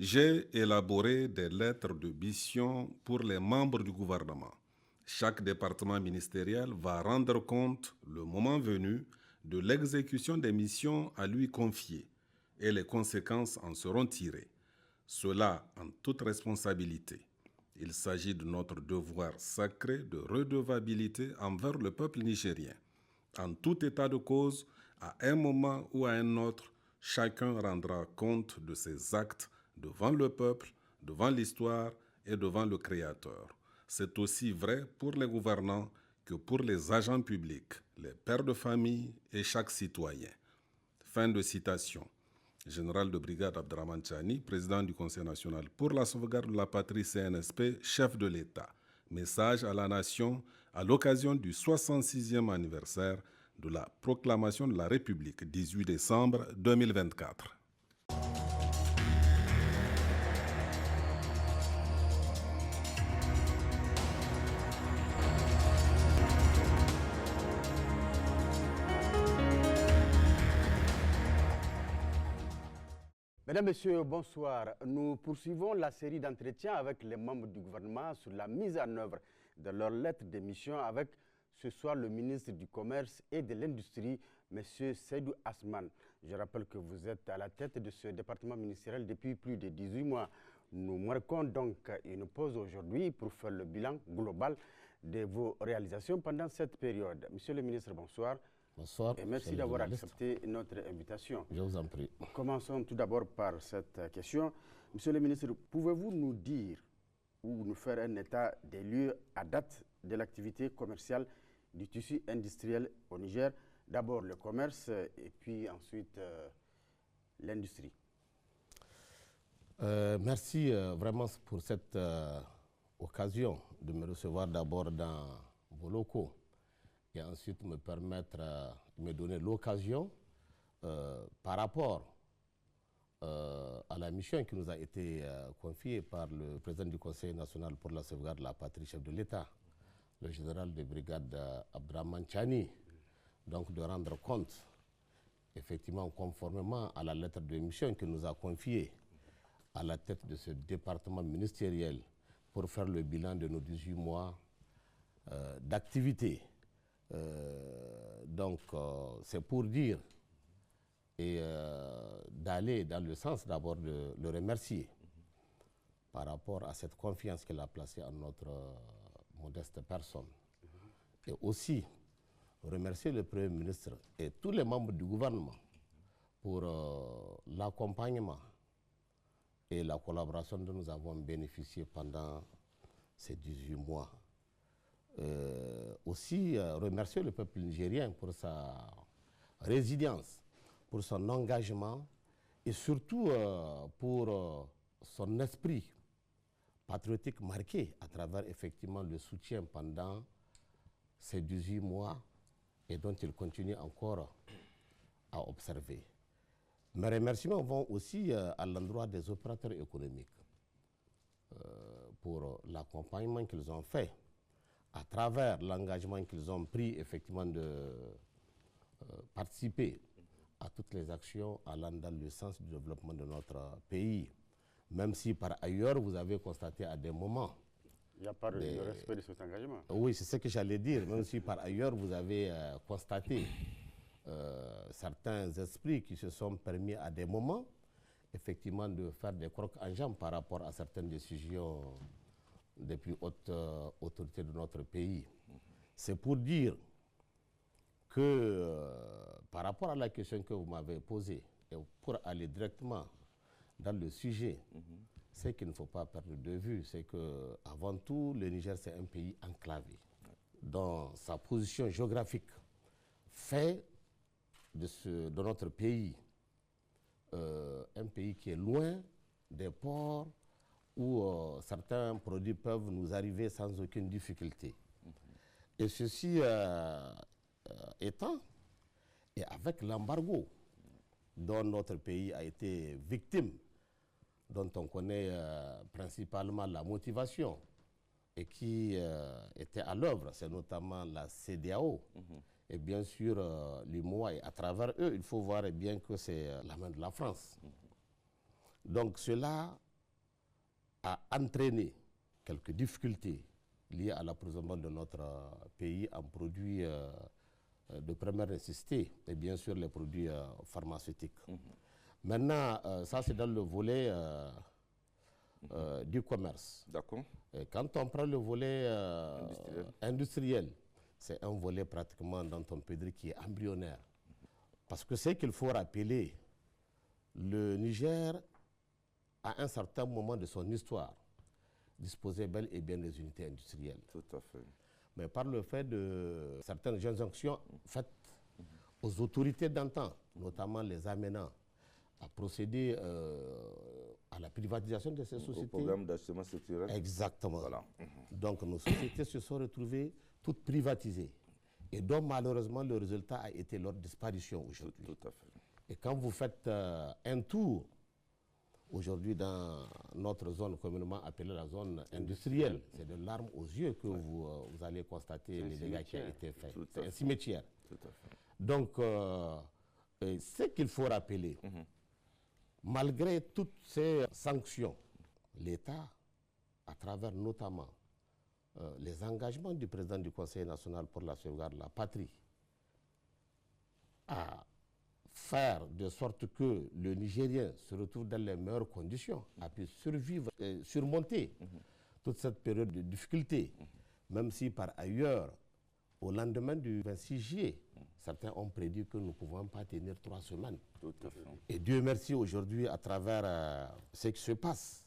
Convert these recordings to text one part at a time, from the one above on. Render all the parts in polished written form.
J'ai élaboré des lettres de mission pour les membres du gouvernement. Chaque département ministériel va rendre compte, le moment venu, de l'exécution des missions à lui confiées et les conséquences en seront tirées. Cela en toute responsabilité. Il s'agit de notre devoir sacré de redevabilité envers le peuple nigérien. En tout état de cause, à un moment ou à un autre, chacun rendra compte de ses actes devant le peuple, devant l'histoire et devant le Créateur. C'est aussi vrai pour les gouvernants que pour les agents publics, les pères de famille et chaque citoyen. Fin de citation. Général de brigade Abdraman Chani, président du Conseil national pour la sauvegarde de la patrie CNSP, chef de l'État. Message à la nation à l'occasion du 66e anniversaire de la proclamation de la République, 18 décembre 2024. Mesdames, Messieurs, bonsoir. Nous poursuivons la série d'entretiens avec les membres du gouvernement sur la mise en œuvre de leur lettre de mission avec ce soir le ministre du Commerce et de l'Industrie, M. Seydou Asman. Je rappelle que vous êtes à la tête de ce département ministériel depuis plus de 18 mois. Nous marquons donc une pause aujourd'hui pour faire le bilan global de vos réalisations pendant cette période. Monsieur le ministre, bonsoir. Bonsoir. Et merci d'avoir accepté notre invitation. Je vous en prie. Commençons tout d'abord par cette question. Monsieur le ministre, pouvez-vous nous dire ou nous faire un état des lieux à date de l'activité commerciale du tissu industriel au Niger? D'abord le commerce et puis ensuite l'industrie. Merci vraiment pour cette occasion de me recevoir d'abord dans vos locaux et ensuite me permettre de me donner l'occasion par rapport à la mission qui nous a été confiée par le président du Conseil national pour la sauvegarde de la patrie, chef de l'État, le général de brigade Abdraman Chani, donc de rendre compte, effectivement, conformément à la lettre de mission qu'il nous a confiée à la tête de ce département ministériel pour faire le bilan de nos 18 mois d'activité. Donc, c'est pour dire et d'aller dans le sens d'abord de le remercier par rapport à cette confiance qu'il a placée en notre modeste personne. Et aussi remercier le Premier ministre et tous les membres du gouvernement pour l'accompagnement et la collaboration dont nous avons bénéficié pendant ces 18 mois. Aussi remercier le peuple nigérien pour sa résilience, pour son engagement et surtout pour son esprit patriotique marqué à travers effectivement le soutien pendant ces 18 mois et dont il continue encore à observer. Mes remerciements vont aussi à l'endroit des opérateurs économiques pour l'accompagnement qu'ils ont fait à travers l'engagement qu'ils ont pris effectivement de participer à toutes les actions allant dans le sens du développement de notre pays. Même si par ailleurs vous avez constaté à des moments... Il n'y a pas de respect de cet engagement. Oui, c'est ce que j'allais dire. Même si par ailleurs vous avez constaté certains esprits qui se sont permis à des moments effectivement de faire des crocs en jambes par rapport à certaines décisions des plus hautes autorités de notre pays. C'est pour dire que par rapport à la question que vous m'avez posée, et pour aller directement dans le sujet, c'est qu'il ne faut pas perdre de vue, c'est qu'avant tout, le Niger, c'est un pays enclavé. Dans sa position géographique, fait de notre pays un pays qui est loin des ports où certains produits peuvent nous arriver sans aucune difficulté. Et ceci étant, et avec l'embargo dont notre pays a été victime, dont on connaît principalement la motivation et qui était à l'œuvre, c'est notamment la CEDEAO et bien sûr l'UMOA, et à travers eux, il faut voir bien que c'est la main de la France. Donc cela a entraîné quelques difficultés liées à l'approvisionnement de notre pays en produits de première nécessité et bien sûr les produits pharmaceutiques. Maintenant, ça c'est dans le volet du commerce. D'accord. Quand on prend le volet industriel, c'est un volet pratiquement dont on peut dire qui est embryonnaire. Parce que c'est qu'il faut rappeler, le Niger, à un certain moment de son histoire, disposait bel et bien des unités industrielles. Tout à fait. Mais par le fait de certaines injonctions faites aux autorités d'antan, notamment les amenants, à procéder à la privatisation de ces sociétés. Au programme d'ajustement structurel. Exactement. Voilà. Donc nos sociétés se sont retrouvées toutes privatisées. Et donc malheureusement le résultat a été leur disparition aujourd'hui. Tout à fait. Et quand vous faites un tour aujourd'hui dans notre zone communément appelée la zone industrielle, c'est de larmes aux yeux que vous allez constater les dégâts qui ont été faits. C'est un cimetière. Tout à fait. Donc, ce qu'il faut rappeler, malgré toutes ces sanctions, l'État, à travers notamment les engagements du président du Conseil national pour la sauvegarde de la patrie, a faire de sorte que le Nigérien se retrouve dans les meilleures conditions, a pu survivre et surmonter toute cette période de difficulté, même si par ailleurs, au lendemain du 26 juillet, certains ont prédit que nous ne pouvons pas tenir 3 semaines. Tout à fait. Et Dieu merci, aujourd'hui, à travers ce qui se passe,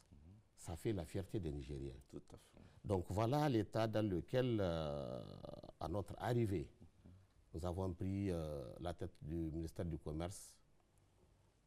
ça fait la fierté des Nigériens. Tout à fait. Donc voilà l'état dans lequel, à notre arrivée, nous avons pris la tête du ministère du Commerce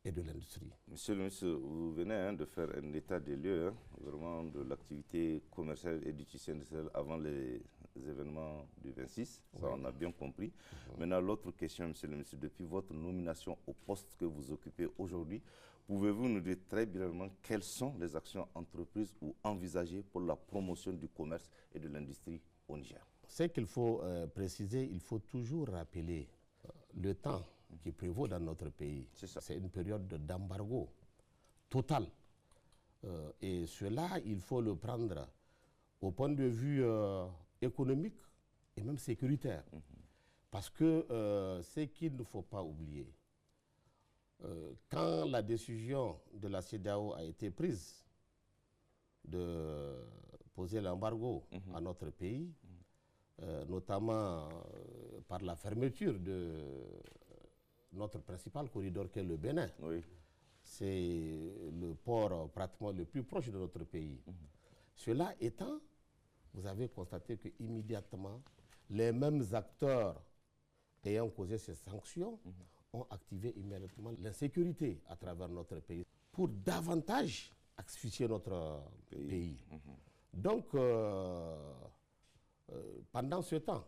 et de l'Industrie. Monsieur le ministre, vous venez de faire un état des lieux, vraiment de l'activité commerciale et du tissu industriel avant les événements du 26. Ça, on a bien compris. Maintenant, l'autre question, monsieur le ministre, depuis votre nomination au poste que vous occupez aujourd'hui, pouvez-vous nous dire très brièvement quelles sont les actions entreprises ou envisagées pour la promotion du commerce et de l'industrie au Niger? Ce qu'il faut préciser, il faut toujours rappeler le temps qui prévaut dans notre pays. C'est une période d'embargo total. Et cela, il faut le prendre au point de vue économique et même sécuritaire. Parce que ce qu'il ne faut pas oublier, quand la décision de la CEDEAO a été prise de poser l'embargo à notre pays, notamment par la fermeture de notre principal corridor qui est le Bénin. Oui. C'est le port pratiquement le plus proche de notre pays. Cela étant, vous avez constaté qu'immédiatement, les mêmes acteurs ayant causé ces sanctions ont activé immédiatement l'insécurité à travers notre pays pour davantage asphyxier notre pays. Donc, pendant ce temps,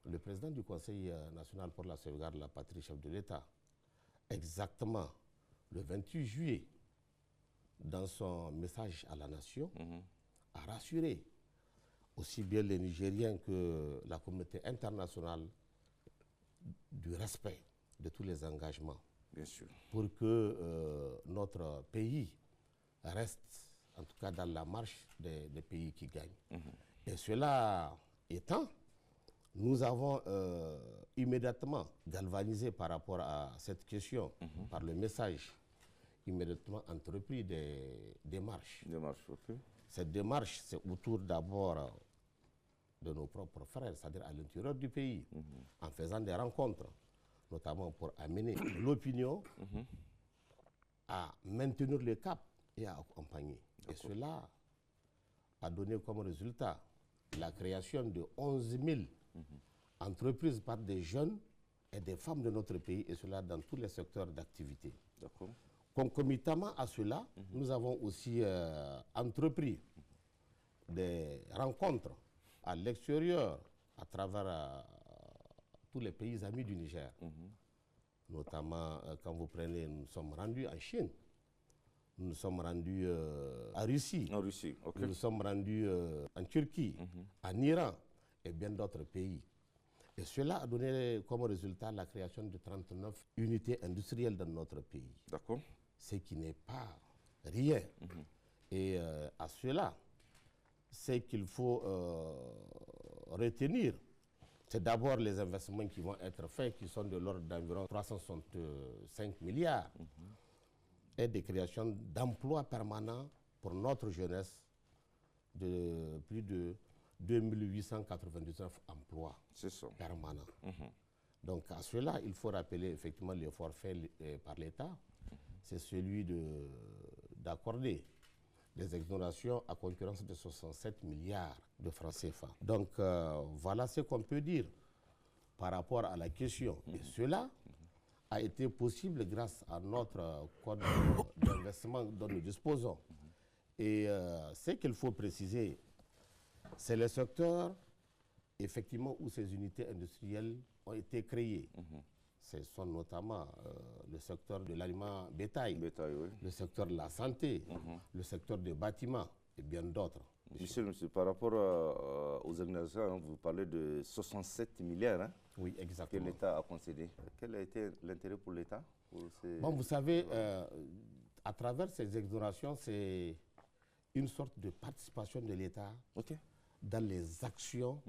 le président du Conseil national pour la sauvegarde de la patrie, chef de l'État, exactement le 28 juillet, dans son message à la nation, a rassuré aussi bien les Nigériens que la communauté internationale du respect de tous les engagements. Bien sûr. Pour que notre pays reste, en tout cas, dans la marche des pays qui gagnent. Et cela étant, nous avons immédiatement galvanisé par rapport à cette question, par le message, immédiatement entrepris des démarches. Okay. Cette démarche, c'est autour d'abord de nos propres frères, c'est-à-dire à l'intérieur du pays, en faisant des rencontres, notamment pour amener l'opinion à maintenir le cap et à accompagner. Et cela a donné comme résultat la création de 11 000 entreprises par des jeunes et des femmes de notre pays, et cela dans tous les secteurs d'activité. Concomitamment à cela, nous avons aussi entrepris des rencontres à l'extérieur, à travers tous les pays amis du Niger. Notamment, quand vous prenez, nous sommes rendus en Chine, nous sommes rendus en Russie, nous nous sommes rendus en Turquie, en Iran et bien d'autres pays. Et cela a donné comme résultat la création de 39 unités industrielles dans notre pays. D'accord. Ce qui n'est pas rien. Et à cela, ce qu'il faut retenir, c'est d'abord les investissements qui vont être faits, qui sont de l'ordre d'environ 365 milliards, et des créations d'emplois permanents pour notre jeunesse de plus de 2899 emplois permanents. Donc à cela, il faut rappeler effectivement l'effort fait par l'État, c'est celui d'accorder des exonérations à concurrence de 67 milliards de francs CFA. Donc voilà ce qu'on peut dire par rapport à la question. Et cela a été possible grâce à notre code d'investissement dont nous disposons. Et ce qu'il faut préciser, c'est le secteur effectivement où ces unités industrielles ont été créées. Ce sont notamment le secteur de l'aliment bétail, le secteur de la santé, le secteur des bâtiments et bien d'autres. Monsieur, par rapport aux exonérations, vous parlez de 67 milliards oui, exactement. Que l'État a concédé. Quel a été l'intérêt pour l'État? Bon, vous savez, à travers ces exonérations, c'est une sorte de participation de l'État dans les actions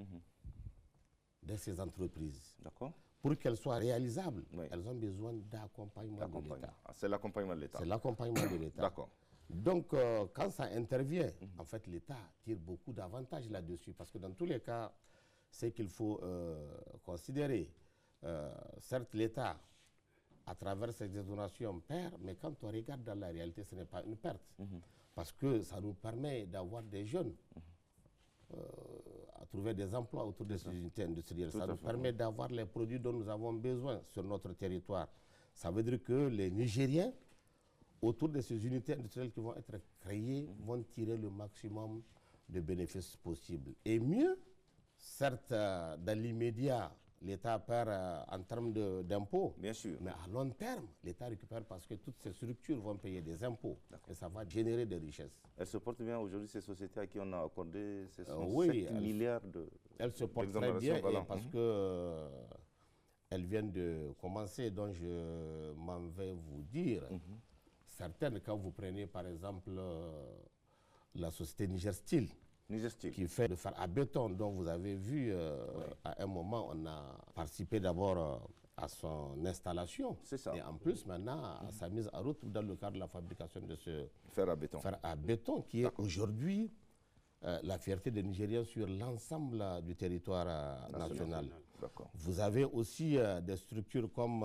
de ces entreprises. D'accord. Pour qu'elles soient réalisables, elles ont besoin d'accompagnement de l'État. C'est l'accompagnement de l'État. C'est l'accompagnement de l'État. D'accord. Donc, quand ça intervient, en fait, l'État tire beaucoup d'avantages là-dessus. Parce que dans tous les cas, c'est qu'il faut considérer. Certes, l'État, à travers ces exonérations, perd, mais quand on regarde dans la réalité, ce n'est pas une perte. Parce que ça nous permet d'avoir des jeunes à trouver des emplois autour de ces unités industrielles. Ça nous permet d'avoir les produits dont nous avons besoin sur notre territoire. Ça veut dire que les Nigériens, autour de ces unités industrielles qui vont être créées, vont tirer le maximum de bénéfices possibles. Et mieux, certes, dans l'immédiat, l'État perd en termes d'impôts. Bien sûr. Mais à long terme, l'État récupère parce que toutes ces structures vont payer des impôts. Et ça va générer des richesses. Elles se portent bien aujourd'hui, ces sociétés à qui on a accordé ces 7 milliards de... Elles se portent très bien parce que elles viennent de commencer. Donc je m'en vais vous dire. Certaines, quand vous prenez par exemple la société Niger Steel, qui fait le fer à béton, dont vous avez vu à un moment, on a participé d'abord à son installation. C'est ça. Et en plus, maintenant, à sa mise en route dans le cadre de la fabrication de ce fer à béton, qui est aujourd'hui la fierté des Nigériens sur l'ensemble du territoire national. Vous avez aussi des structures comme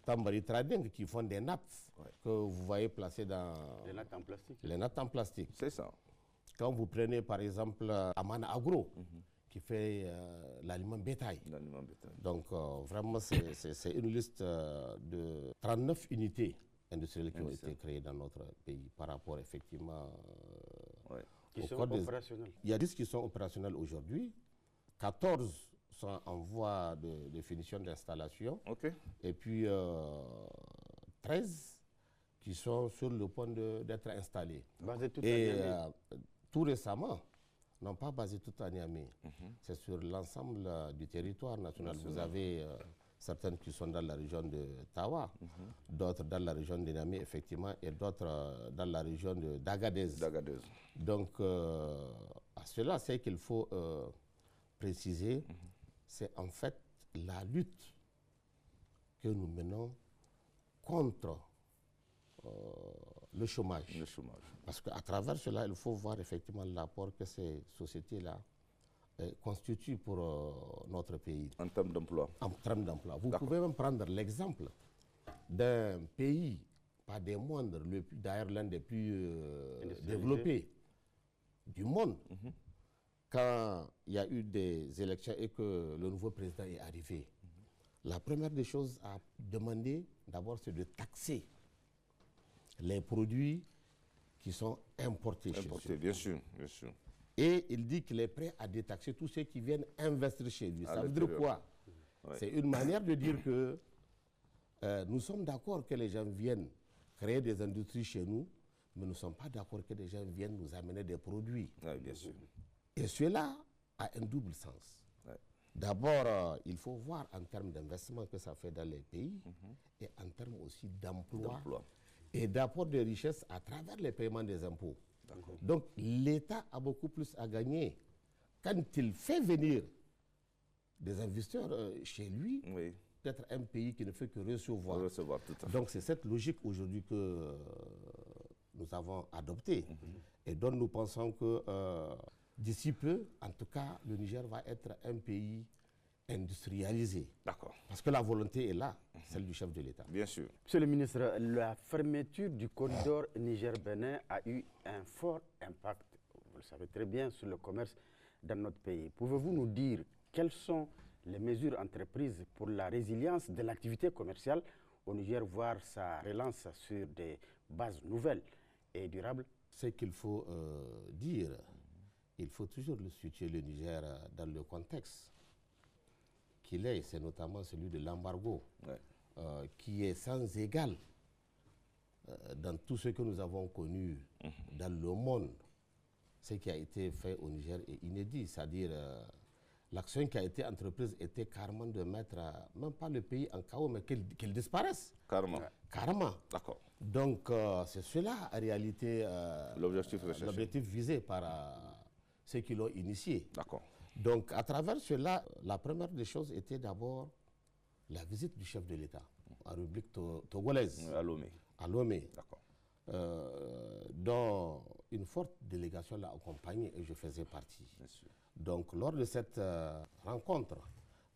Tambari Trading qui font des nattes que vous voyez placées dans... Les nattes en plastique. Les nattes en plastique. C'est ça. Quand vous prenez par exemple Amana Agro, qui fait l'aliment bétail. Donc vraiment, c'est une liste de 39 unités industrielles qui ont été créées dans notre pays par rapport effectivement qui sont opérationnelles. Il y a 10 qui sont opérationnels aujourd'hui, 14 sont en voie de finition d'installation, et puis 13 qui sont sur le point d'être installés. Tout récemment, non pas basé tout à Niamey, c'est sur l'ensemble du territoire national. Vous avez certaines qui sont dans la région de Tawa, d'autres dans la région de Niamey, effectivement, et d'autres dans la région d'Agadez. Donc, à cela, c'est qu'il faut préciser, c'est en fait la lutte que nous menons contre le chômage. Parce qu'à travers cela, il faut voir effectivement l'apport que ces sociétés-là constituent pour notre pays. En termes d'emploi. En termes d'emploi. Vous pouvez même prendre l'exemple d'un pays, pas des moindres, d'ailleurs l'un des plus développés du monde. Quand il y a eu des élections et que le nouveau président est arrivé, la première des choses à demander, d'abord, c'est de taxer les produits qui sont importés chez lui. Bien sûr, bien sûr. Et il dit qu'il est prêt à détaxer tous ceux qui viennent investir chez lui. Ça veut dire quoi? C'est une manière de dire que nous sommes d'accord que les gens viennent créer des industries chez nous, mais nous ne sommes pas d'accord que les gens viennent nous amener des produits. Bien sûr. Et cela a un double sens. D'abord, il faut voir en termes d'investissement que ça fait dans les pays et en termes aussi d'emploi et d'apport de richesses à travers les paiements des impôts. Donc l'État a beaucoup plus à gagner quand il fait venir des investisseurs chez lui, peut-être un pays qui ne fait que recevoir. Tout à fait. Donc c'est cette logique aujourd'hui que nous avons adoptée et dont nous pensons que d'ici peu, en tout cas, le Niger va être un pays industrialisé. D'accord. Parce que la volonté est là, celle du chef de l'État. Bien sûr. Monsieur le ministre, la fermeture du corridor Niger-Bénin a eu un fort impact, vous le savez très bien, sur le commerce dans notre pays. Pouvez-vous nous dire quelles sont les mesures entreprises pour la résilience de l'activité commerciale au Niger, voire sa relance sur des bases nouvelles et durables? Ce qu'il faut dire, il faut toujours situer le Niger dans le contexte qu'il est, c'est notamment celui de l'embargo, qui est sans égal dans tout ce que nous avons connu dans le monde. Ce qui a été fait au Niger est inédit, c'est-à-dire l'action qui a été entreprise était carrément de mettre, même pas le pays en chaos, mais qu'il disparaisse. Carrément. Carrément. D'accord. Donc c'est cela en réalité l'objectif visé par ceux qui l'ont initié. D'accord. Donc, à travers cela, la première des choses était d'abord la visite du chef de l'État en République togolaise. À Lomé. D'accord. Dont une forte délégation l'a accompagné et je faisais partie. Bien sûr. Donc, lors de cette rencontre,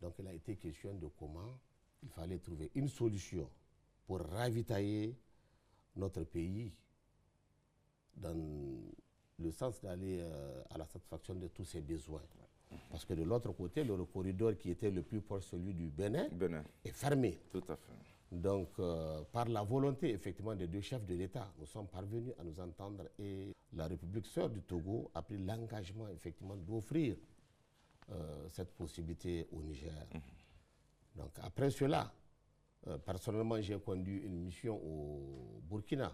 donc, il a été question de comment il fallait trouver une solution pour ravitailler notre pays dans le sens d'aller à la satisfaction de tous ses besoins. Parce que de l'autre côté, le corridor qui était le plus proche, celui du Bénin, est fermé. Tout à fait. Donc, par la volonté, effectivement, des deux chefs de l'État, nous sommes parvenus à nous entendre et la République sœur du Togo a pris l'engagement, effectivement, d'offrir cette possibilité au Niger. Donc, après cela, personnellement, j'ai conduit une mission au Burkina,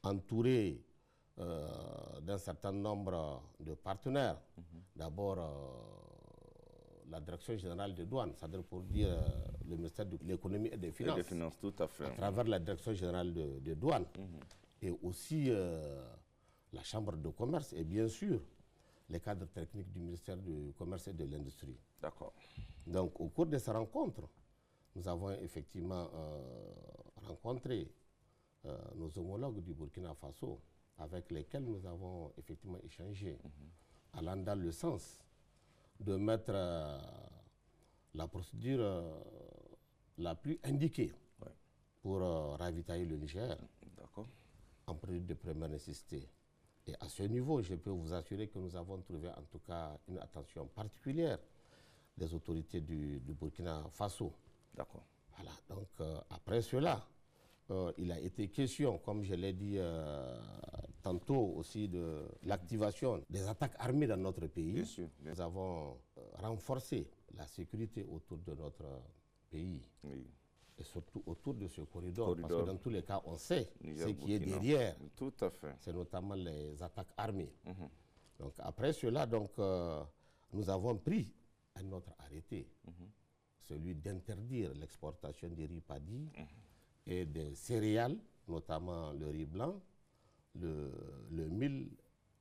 entouré d'un certain nombre de partenaires. D'abord, la Direction générale des douanes, c'est-à-dire pour dire le ministère de l'économie et des finances. Et des finances, tout à fait. À travers la Direction générale des douanes. Et aussi la Chambre de commerce et bien sûr les cadres techniques du ministère du Commerce et de l'Industrie. D'accord. Donc, au cours de ces rencontres, nous avons effectivement rencontré nos homologues du Burkina Faso, avec lesquels nous avons effectivement échangé, allant dans le sens de mettre la procédure la plus indiquée pour ravitailler le Niger en produits de première nécessité. Et à ce niveau, je peux vous assurer que nous avons trouvé en tout cas une attention particulière des autorités du Burkina Faso. D'accord. Voilà, donc après cela, il a été question, comme je l'ai dit tantôt aussi, de l'activation des attaques armées dans notre pays. Bien sûr. Nous avons renforcé la sécurité autour de notre pays. Oui. Et surtout autour de ce corridor, parce que dans tous les cas, on sait ce qui est Burkina. derrière. Tout à fait. C'est notamment les attaques armées. Donc après cela, donc, nous avons pris un autre arrêté, celui d'interdire l'exportation des riz paddy et des céréales, notamment le riz blanc, le mil,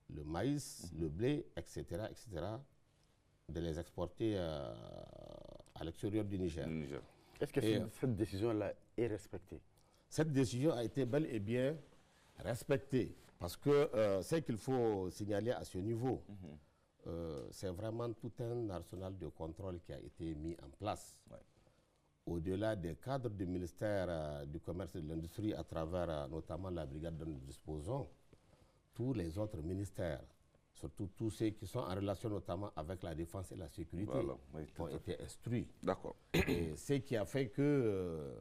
le maïs, le blé, etc., de les exporter à l'extérieur du Niger. Est-ce que cette décision-là est respectée? Cette décision a été bel et bien respectée. Parce que ce qu'il faut signaler à ce niveau, c'est vraiment tout un arsenal de contrôle qui a été mis en place. Au-delà des cadres du ministère du Commerce et de l'Industrie, à travers notamment la brigade dont nous disposons, tous les autres ministères, surtout tous ceux qui sont en relation notamment avec la défense et la sécurité, ont été instruits. D'accord. Et ce qui a fait que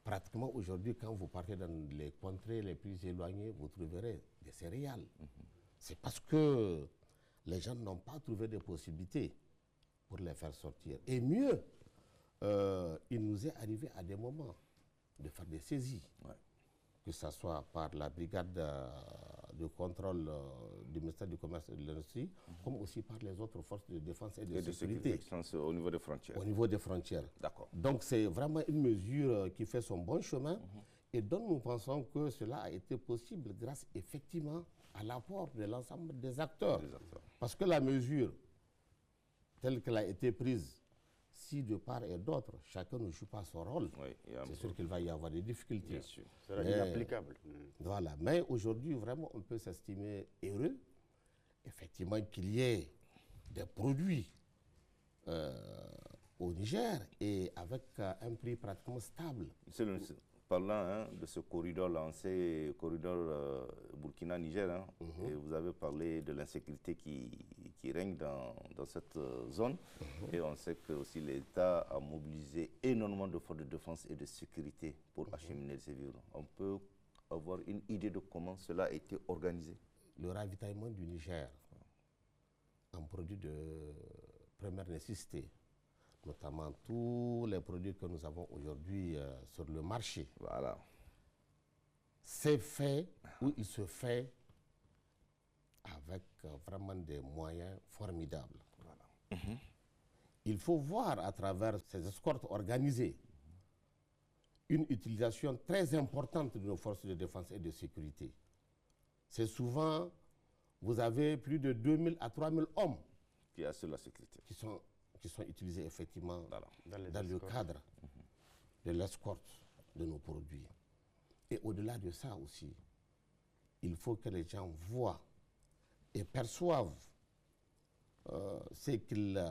pratiquement aujourd'hui, quand vous partez dans les contrées les plus éloignées, vous trouverez des céréales. C'est parce que les gens n'ont pas trouvé de possibilités pour les faire sortir. Et mieux, il nous est arrivé à des moments de faire des saisies, que ce soit par la brigade de contrôle du ministère du Commerce et de l'Industrie, comme aussi par les autres forces de défense et de sécurité. Au niveau des frontières. Au niveau des frontières. D'accord. Donc c'est vraiment une mesure qui fait son bon chemin et dont nous pensons que cela a été possible grâce effectivement à l'apport de l'ensemble des acteurs. Parce que la mesure telle qu'elle a été prise, si de part et d'autre, chacun ne joue pas son rôle, c'est sûr qu'il va y avoir des difficultés. Bien sûr, ce sera inapplicable. Voilà, mais aujourd'hui, vraiment, on peut s'estimer heureux, effectivement, qu'il y ait des produits au Niger et avec un prix pratiquement stable. Monsieur le ministre, parlant de ce corridor lancé, corridor Burkina-Niger, et vous avez parlé de l'insécurité qui règne dans cette zone. Et on sait que aussi l'État a mobilisé énormément de forces de défense et de sécurité pour acheminer ces vivres. On peut avoir une idée de comment cela a été organisé? Le ravitaillement du Niger en produits de première nécessité, notamment tous les produits que nous avons aujourd'hui sur le marché. Voilà. C'est fait ou il se fait avec vraiment des moyens formidables. Voilà. Il faut voir à travers ces escortes organisées une utilisation très importante de nos forces de défense et de sécurité. C'est souvent, vous avez plus de 2000 à 3000 hommes qui assurent la sécurité, qui sont utilisés effectivement dans le cadre de l'escorte de nos produits. Et au-delà de ça aussi, il faut que les gens voient et perçoivent ce qu'ils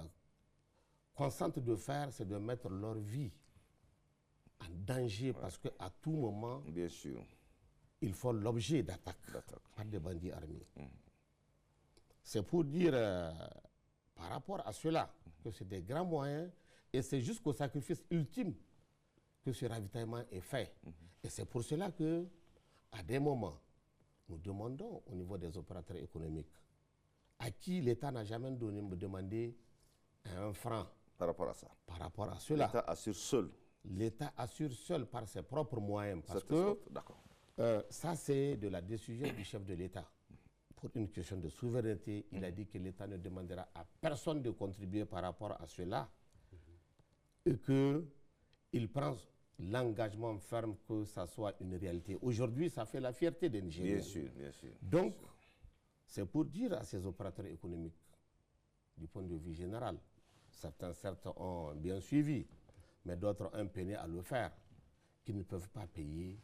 consentent de faire, c'est de mettre leur vie en danger parce qu'à tout moment, bien sûr, ils font l'objet d'attaques par des bandits armés. C'est pour dire, par rapport à cela, que c'est des grands moyens et c'est jusqu'au sacrifice ultime que ce ravitaillement est fait. Et c'est pour cela que, à des moments, nous demandons au niveau des opérateurs économiques à qui l'État n'a jamais demandé un franc. Par rapport à ça. Par rapport à cela. L'État assure seul. L'État assure seul par ses propres moyens. Parce que ça, c'est de la décision du chef de l'État. Pour une question de souveraineté, il a dit que l'État ne demandera à personne de contribuer par rapport à cela et qu'il prend l'engagement ferme que ça soit une réalité. Aujourd'hui, ça fait la fierté des Nigériens. Bien sûr, bien sûr. Donc, c'est pour dire à ces opérateurs économiques, du point de vue général, certains certes ont bien suivi, mais d'autres ont peiné à le faire, qu'ils ne peuvent pas payer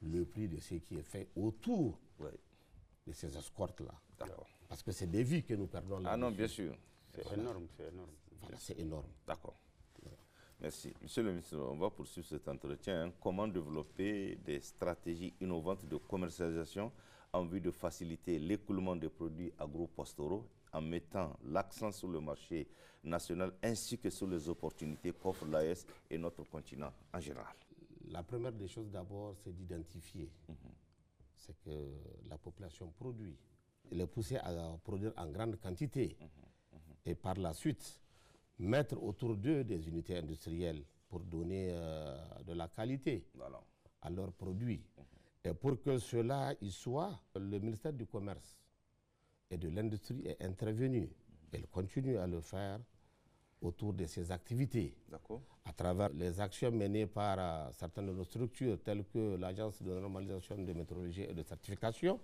le prix de ce qui est fait autour de ces escortes-là. Parce que c'est des vies que nous perdons là. Ah non, bien sûr. C'est énorme, c'est énorme. Voilà, c'est énorme. D'accord. Merci. Monsieur le ministre, on va poursuivre cet entretien. Comment développer des stratégies innovantes de commercialisation en vue de faciliter l'écoulement des produits agro-pastoraux en mettant l'accent sur le marché national ainsi que sur les opportunités qu'offre l'AES et notre continent en général? La première des choses d'abord, c'est d'identifier ce que la population produit. Et les pousser à produire en grande quantité. Et par la suite, mettre autour d'eux des unités industrielles pour donner de la qualité à leurs produits. Et pour que cela y soit, le ministère du Commerce et de l'Industrie est intervenu. Elle continue à le faire autour de ses activités, à travers les actions menées par certaines de nos structures, telles que l'Agence de normalisation de métrologie et de certification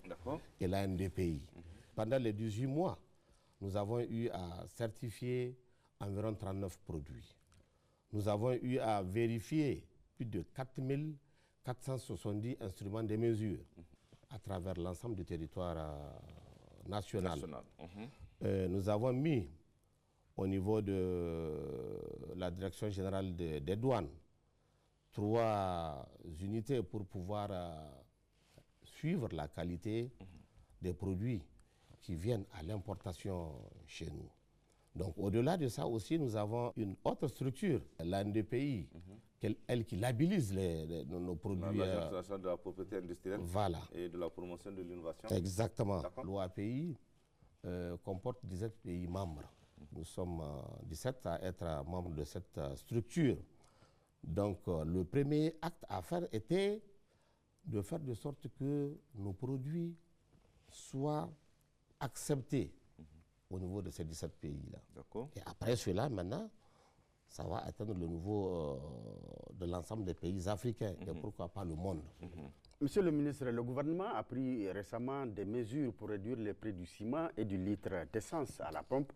et l'ANDPI. Pendant les 18 mois, nous avons eu à certifier environ 39 produits. Nous avons eu à vérifier plus de 4470 instruments de mesure à travers l'ensemble du territoire national. Nous avons mis au niveau de la Direction générale des douanes 3 unités pour pouvoir suivre la qualité des produits qui viennent à l'importation chez nous. Donc au-delà de ça aussi, nous avons une autre structure, l'ANDPI, elle qui labellise nos produits. L'Agence nationale de la propriété industrielle et de la promotion de l'innovation. Exactement. L'OAPI comporte 17 pays membres. Nous sommes 17 à être membres de cette structure. Donc le premier acte à faire était de faire de sorte que nos produits soient acceptés au niveau de ces 17 pays-là. Et après cela, maintenant, ça va atteindre le niveau de l'ensemble des pays africains et pourquoi pas le monde. Monsieur le ministre, le gouvernement a pris récemment des mesures pour réduire les prix du ciment et du litre d'essence à la pompe.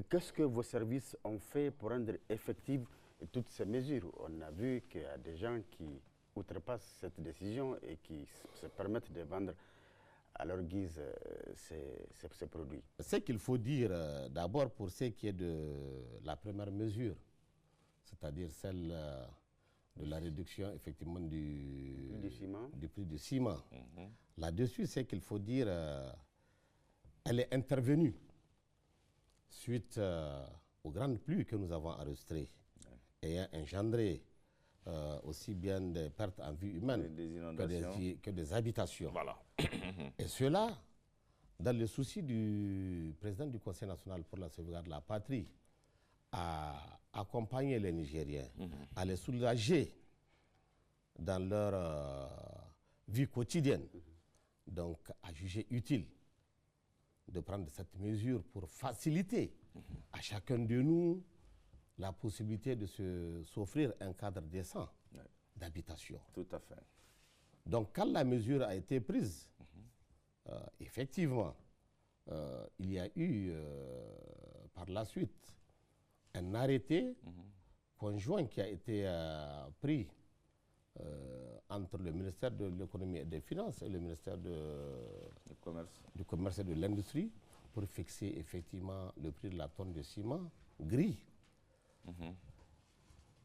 Qu'est-ce que vos services ont fait pour rendre effectives toutes ces mesures? On a vu qu'il y a des gens qui outrepassent cette décision et qui se permettent de vendre à leur guise ces produits. Ce qu'il faut dire d'abord pour ce qui est de la première mesure, c'est-à-dire celle de la réduction effectivement du prix du ciment. Là-dessus, ce qu'il faut dire, elle est intervenue suite aux grandes pluies que nous avons enregistrées ayant engendré aussi bien des pertes en vie humaine que des habitations. Voilà. Et cela, dans le souci du président du Conseil national pour la sauvegarde de la patrie, à accompagner les Nigériens, à les soulager dans leur vie quotidienne, donc à juger utile de prendre cette mesure pour faciliter à chacun de nous la possibilité de s'offrir un cadre décent d'habitation. Tout à fait. Donc quand la mesure a été prise, effectivement, il y a eu par la suite un arrêté conjoint qui a été pris entre le ministère de l'économie et des finances et le ministère du commerce et de l'industrie pour fixer effectivement le prix de la tonne de ciment gris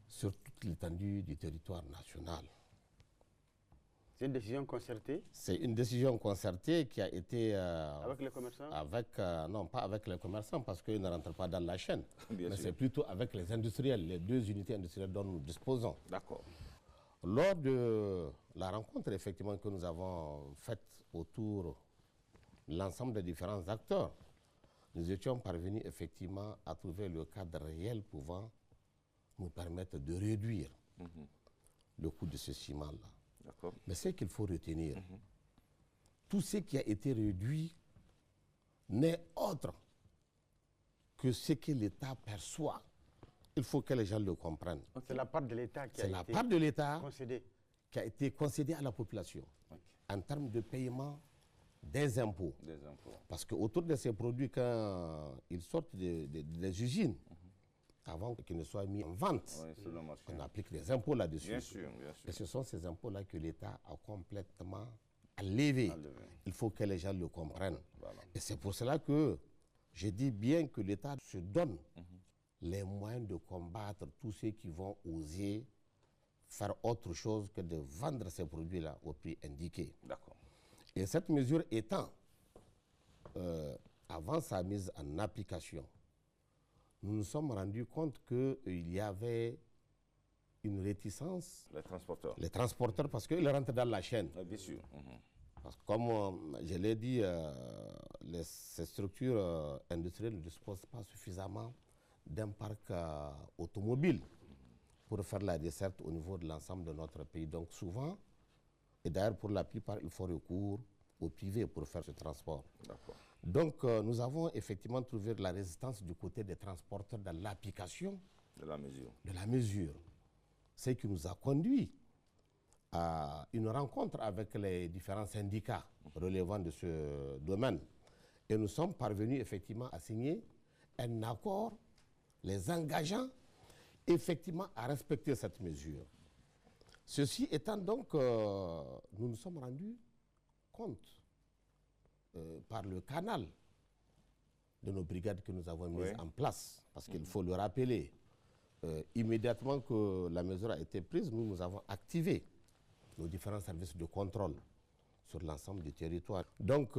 sur toute l'étendue du territoire national. C'est une décision concertée? C'est une décision concertée qui a été... avec les commerçants? Non, pas avec les commerçants parce qu'ils ne rentrent pas dans la chaîne. Mais c'est plutôt avec les industriels, les deux unités industrielles dont nous disposons. D'accord. Lors de la rencontre effectivement que nous avons faite autour de l'ensemble des différents acteurs, nous étions parvenus effectivement à trouver le cadre réel pouvant nous permettre de réduire le coût de ce ciment-là. Mais ce qu'il faut retenir, tout ce qui a été réduit n'est autre que ce que l'État perçoit. Il faut que les gens le comprennent. C'est la part de l'État qui a été concédée à la population en termes de paiement des impôts. Parce qu'autour de ces produits, quand ils sortent des usines, avant qu'ils ne soient mis en vente, on applique des impôts là-dessus. Bien sûr. Et ce sont ces impôts-là que l'État a complètement enlevés. Il faut que les gens le comprennent. Voilà. Et c'est pour cela que je dis bien que l'État se donne les moyens de combattre tous ceux qui vont oser faire autre chose que de vendre ces produits-là au prix indiqué. D'accord. Et cette mesure étant, avant sa mise en application, nous nous sommes rendus compte qu'il y avait une réticence. Les transporteurs, parce qu'ils rentrent dans la chaîne. Bien sûr. Parce que comme je l'ai dit, ces structures industrielles ne disposent pas suffisamment d'un parc automobile pour faire la desserte au niveau de l'ensemble de notre pays. Donc souvent, et d'ailleurs pour la plupart, il faut recours au privé pour faire ce transport. Donc nous avons effectivement trouvé de la résistance du côté des transporteurs dans l'application de la mesure. Ce qui nous a conduit à une rencontre avec les différents syndicats relevant de ce domaine. Et nous sommes parvenus effectivement à signer un accord les engageant effectivement à respecter cette mesure. Ceci étant donc, nous nous sommes rendus compte par le canal de nos brigades que nous avons mises en place, parce qu'il faut le rappeler, immédiatement que la mesure a été prise, nous avons activé nos différents services de contrôle sur l'ensemble du territoire. Donc,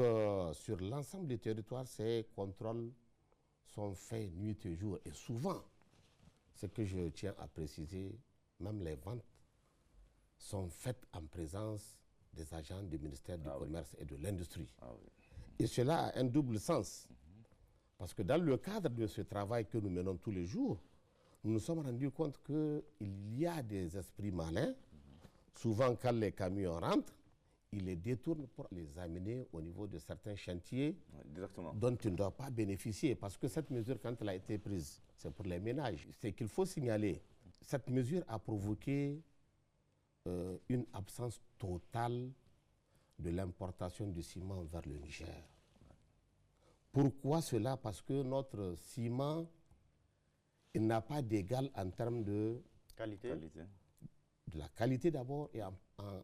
sur l'ensemble du territoire, ces contrôles sont faits nuit et jour. Et souvent, ce que je tiens à préciser, même les ventes sont faites en présence des agents du ministère du Commerce et de l'Industrie. Et cela a un double sens. Parce que dans le cadre de ce travail que nous menons tous les jours, nous nous sommes rendus compte qu'il y a des esprits malins. Souvent, quand les camions rentrent, il les détourne pour les amener au niveau de certains chantiers directement, dont il ne doit pas bénéficier. Parce que cette mesure, quand elle a été prise, c'est pour les ménages. C'est qu'il faut signaler, cette mesure a provoqué une absence totale de l'importation du ciment vers le Niger. Pourquoi cela? Parce que notre ciment, il n'a pas d'égal en termes de Qualité. De la qualité d'abord et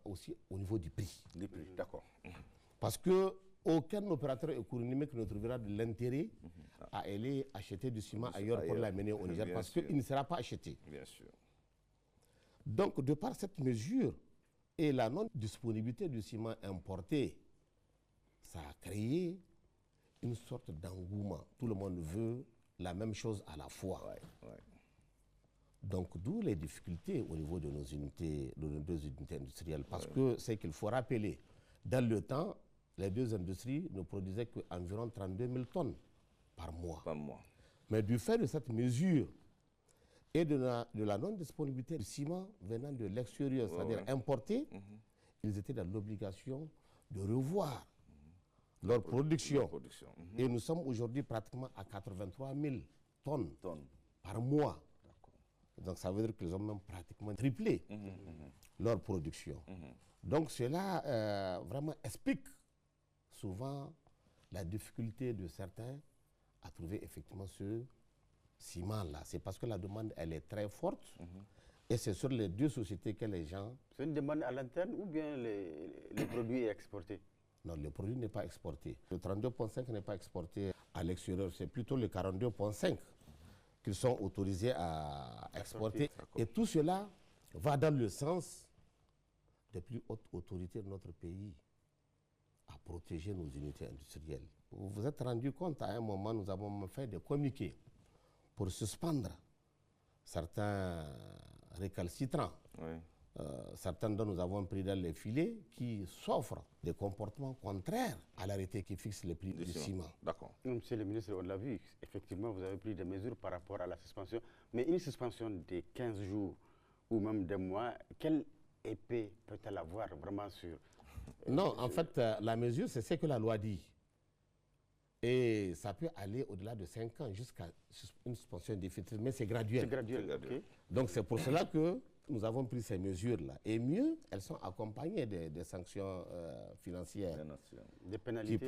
aussi au niveau du prix. Les prix, d'accord. Parce qu'aucun opérateur économique ne trouvera de l'intérêt à aller acheter du ciment ailleurs pour l'amener au Niger parce qu'il ne sera pas acheté. Bien sûr. Donc, de par cette mesure et la non-disponibilité du ciment importé, ça a créé une sorte d'engouement. Tout le monde veut la même chose à la fois. Donc, d'où les difficultés au niveau de nos unités, de nos deux unités industrielles. Parce que c'est qu'il faut rappeler, dans le temps, les deux industries ne produisaient qu'environ 32 000 tonnes par mois. Mais du fait de cette mesure et de la non-disponibilité du ciment venant de l'extérieur, c'est-à-dire importé, ils étaient dans l'obligation de revoir leur production. Et nous sommes aujourd'hui pratiquement à 83 000 tonnes par mois. Donc ça veut dire qu'ils ont même pratiquement triplé leur production. Donc cela vraiment explique souvent la difficulté de certains à trouver effectivement ce ciment-là. C'est parce que la demande, elle est très forte. Et c'est sur les deux sociétés que les gens... C'est une demande à l'interne ou bien le produit est exporté? Non, le produit n'est pas exporté. Le 32,5 n'est pas exporté à l'extérieur. C'est plutôt le 42,5 qu'ils sont autorisés à exporter. Et tout cela va dans le sens des plus hautes autorités de notre pays à protéger nos unités industrielles. Vous vous êtes rendu compte, à un moment, nous avons fait des communiqués pour suspendre certains récalcitrants, certains dont nous avons pris dans les filets, qui s'offrent des comportements contraires à l'arrêté qui fixe les prix du ciment. D'accord. Monsieur le ministre, on l'a vu, effectivement, vous avez pris des mesures par rapport à la suspension. Mais une suspension de 15 jours ou même des mois, quelle épée peut-elle avoir vraiment sur... Non, en fait, la mesure, c'est ce que la loi dit. Et ça peut aller au-delà de 5 ans jusqu'à une suspension définitive, mais c'est graduel. C'est graduel, ok. Donc c'est pour cela que nous avons pris ces mesures-là. Et mieux, elles sont accompagnées des sanctions financières. Des pénalités, qui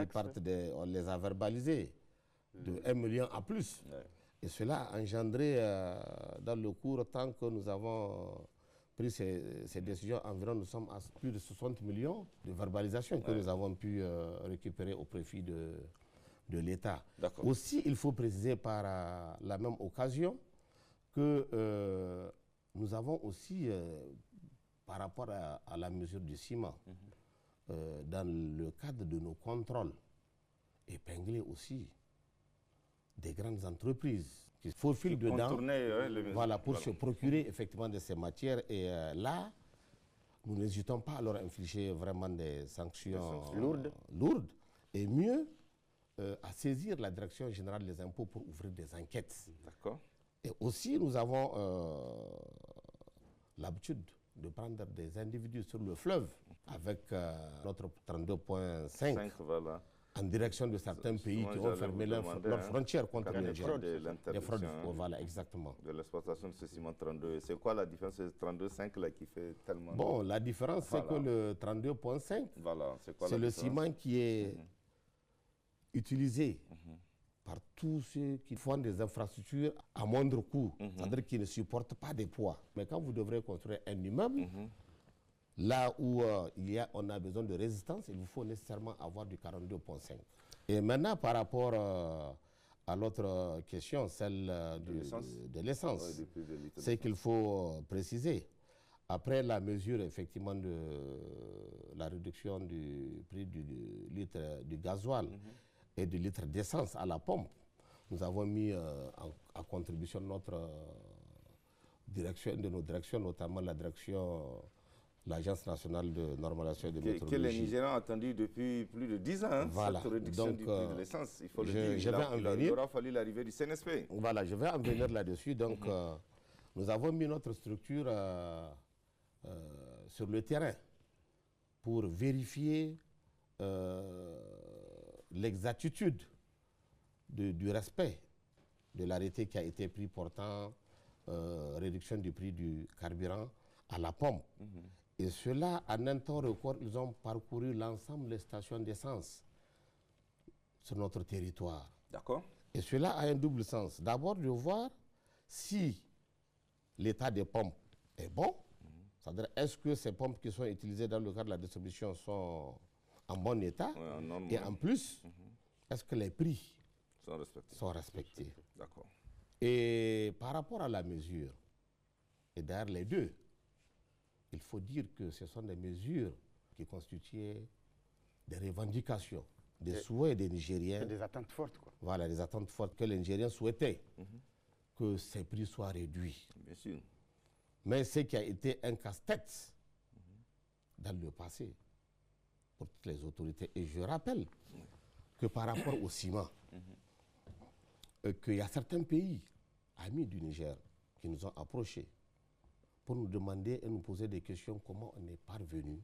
partent, on les a verbalisées de 1 million à plus. Et cela a engendré dans le court temps que nous avons pris ces décisions, environ nous sommes à plus de 60 millions de verbalisations que nous avons pu récupérer au profit de l'État. Aussi, il faut préciser par la même occasion que nous avons aussi, par rapport à la mesure du ciment, dans le cadre de nos contrôles, épinglé aussi des grandes entreprises qui faufilent dedans pour se procurer effectivement de ces matières. Et là, nous n'hésitons pas à leur infliger vraiment des sanctions lourdes et mieux à saisir la Direction générale des impôts pour ouvrir des enquêtes. Et aussi, nous avons l'habitude de prendre des individus sur le fleuve avec notre 32,5 en direction de certains pays qui ont fermé leurs frontières contre le Niger. Des fraudes, voilà, exactement. De l'exploitation de ce ciment 32. C'est quoi la différence de ce 32,5 là qui fait tellement... Bon, la différence, c'est que le 32,5, c'est le ciment qui est utilisé par tous ceux qui font des infrastructures à moindre coût, c'est-à-dire qui ne supportent pas des poids. Mais quand vous devrez construire un immeuble, là où on a besoin de résistance, il vous faut nécessairement avoir du 42,5. Et maintenant, par rapport à l'autre question, celle de l'essence, c'est qu'il faut préciser. Après la mesure, effectivement, de la réduction du prix du litre du gasoil et du litre d'essence à la pompe, nous avons mis à contribution notre direction, une de nos directions, notamment la direction... l'Agence nationale de normalisation de métrologie. Que les Nigériens ont attendu depuis plus de 10 ans, cette réduction du prix de l'essence. Il faut le dire, il aura fallu l'arrivée du CNSP. Voilà, je vais en venir là-dessus. Donc, nous avons mis notre structure sur le terrain pour vérifier l'exactitude du respect de l'arrêté qui a été pris portant réduction du prix du carburant à la pompe. Et cela, en un temps record, ils ont parcouru l'ensemble des stations d'essence sur notre territoire. D'accord. Et cela a un double sens. D'abord, de voir si l'état des pompes est bon, c'est-à-dire est-ce que ces pompes qui sont utilisées dans le cadre de la distribution sont en bon état, et en plus, est-ce que les prix sont respectés. D'accord. Et par rapport à la mesure, et derrière les deux, il faut dire que ce sont des mesures qui constituaient des revendications, des souhaits des Nigériens. C'est des attentes fortes, quoi. Voilà, des attentes fortes que les Nigériens souhaitaient que ces prix soient réduits. Bien sûr. Mais ce qui a été un casse-tête dans le passé pour toutes les autorités. Et je rappelle que par rapport au ciment, qu'il y a certains pays, amis du Niger, qui nous ont approchés pour nous demander et nous poser des questions comment on est parvenu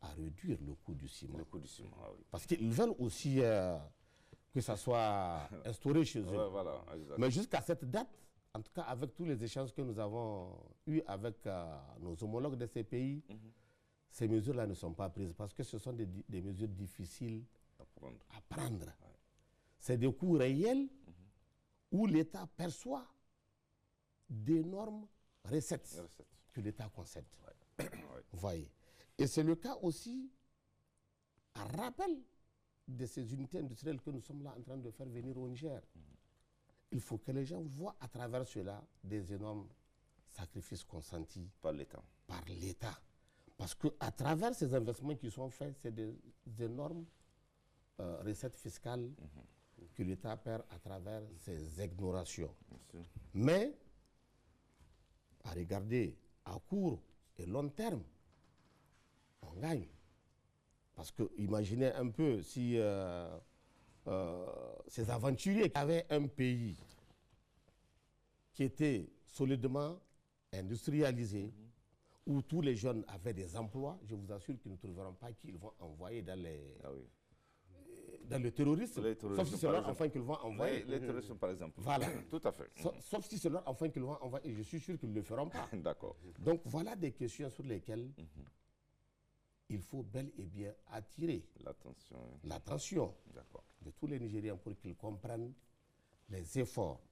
à réduire le coût du ciment. Le coût du ciment, ah oui. Parce qu'ils veulent aussi que ça soit instauré chez eux. Ouais, voilà, exactement. Mais jusqu'à cette date, en tout cas avec tous les échanges que nous avons eus avec nos homologues de ces pays, ces mesures-là ne sont pas prises parce que ce sont des mesures difficiles à prendre. Ouais. C'est des coûts réels où l'État perçoit d'énormes recettes que l'État concède. Ouais. Vous voyez. Et c'est le cas aussi, à rappel de ces unités industrielles que nous sommes là en train de faire venir au Niger. Il faut que les gens voient à travers cela des énormes sacrifices consentis par l'État. Parce qu'à travers ces investissements qui sont faits, c'est des énormes recettes fiscales que l'État perd à travers ces exonérations. Mais, à regarder à court et long terme, on gagne. Parce que imaginez un peu si ces aventuriers avaient un pays qui était solidement industrialisé, où tous les jeunes avaient des emplois, je vous assure qu'ils ne trouveront pas qu'ils vont envoyer dans les... Ah oui. Dans le terrorisme, sauf si c'est leur enfant qu'ils vont envoyer. Les terroristes, par exemple. Voilà. Tout à fait. Sauf si c'est leur enfant qu'ils vont envoyer, et je suis sûr qu'ils ne le feront pas. D'accord. Donc voilà des questions sur lesquelles il faut bel et bien attirer l'attention de tous les Nigériens pour qu'ils comprennent les efforts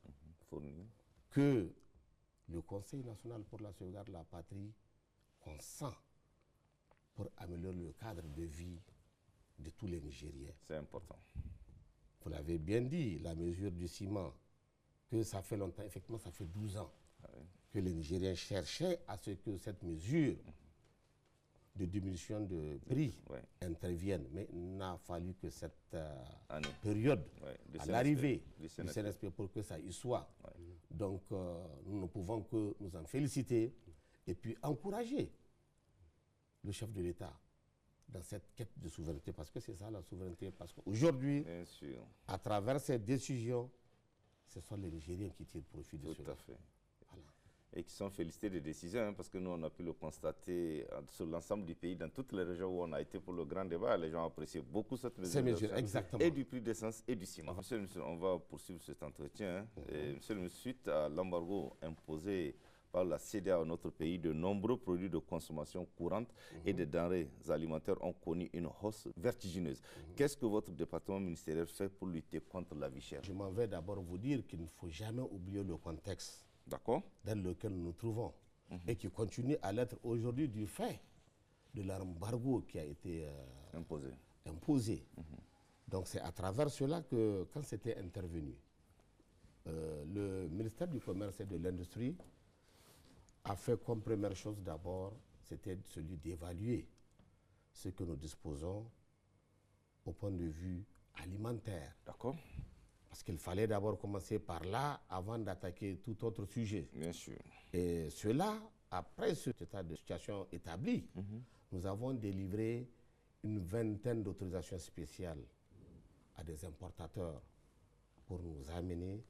que le Conseil national pour la sauvegarde de la patrie consent pour améliorer le cadre de vie de tous les Nigériens. C'est important. Vous l'avez bien dit, la mesure du ciment, que ça fait longtemps, effectivement ça fait 12 ans que les Nigériens cherchaient à ce que cette mesure de diminution de prix intervienne. Mais il n'a fallu que cette période, à l'arrivée du CNSP, pour que ça y soit. Donc nous ne pouvons que nous en féliciter et puis encourager le chef de l'État dans cette quête de souveraineté, parce que c'est ça la souveraineté. Parce qu'aujourd'hui, à travers ces décisions, ce sont les Nigériens qui tirent profit de cela. Tout à fait. Voilà. Et qui sont félicités des décisions, parce que nous, on a pu le constater sur l'ensemble du pays, dans toutes les régions où on a été pour le grand débat, les gens apprécient beaucoup cette mesure. Ces mesures, exactement. Et du prix d'essence et du ciment. Monsieur le ministre, on va poursuivre cet entretien. Et, monsieur le ministre, suite à l'embargo imposé par la CEDEAO à notre pays, de nombreux produits de consommation courante et des denrées alimentaires ont connu une hausse vertigineuse. Qu'est-ce que votre département ministériel fait pour lutter contre la vie chère? Je m'en vais d'abord vous dire qu'il ne faut jamais oublier le contexte dans lequel nous nous trouvons et qui continue à l'être aujourd'hui du fait de l'embargo qui a été imposé. Donc c'est à travers cela que, quand c'était intervenu, le ministère du Commerce et de l'Industrie a fait comme première chose d'abord, c'était celui d'évaluer ce que nous disposons au point de vue alimentaire. D'accord. Parce qu'il fallait d'abord commencer par là avant d'attaquer tout autre sujet. Bien sûr. Et cela, après cet état de situation établi, nous avons délivré une vingtaine d'autorisations spéciales à des importateurs pour nous amener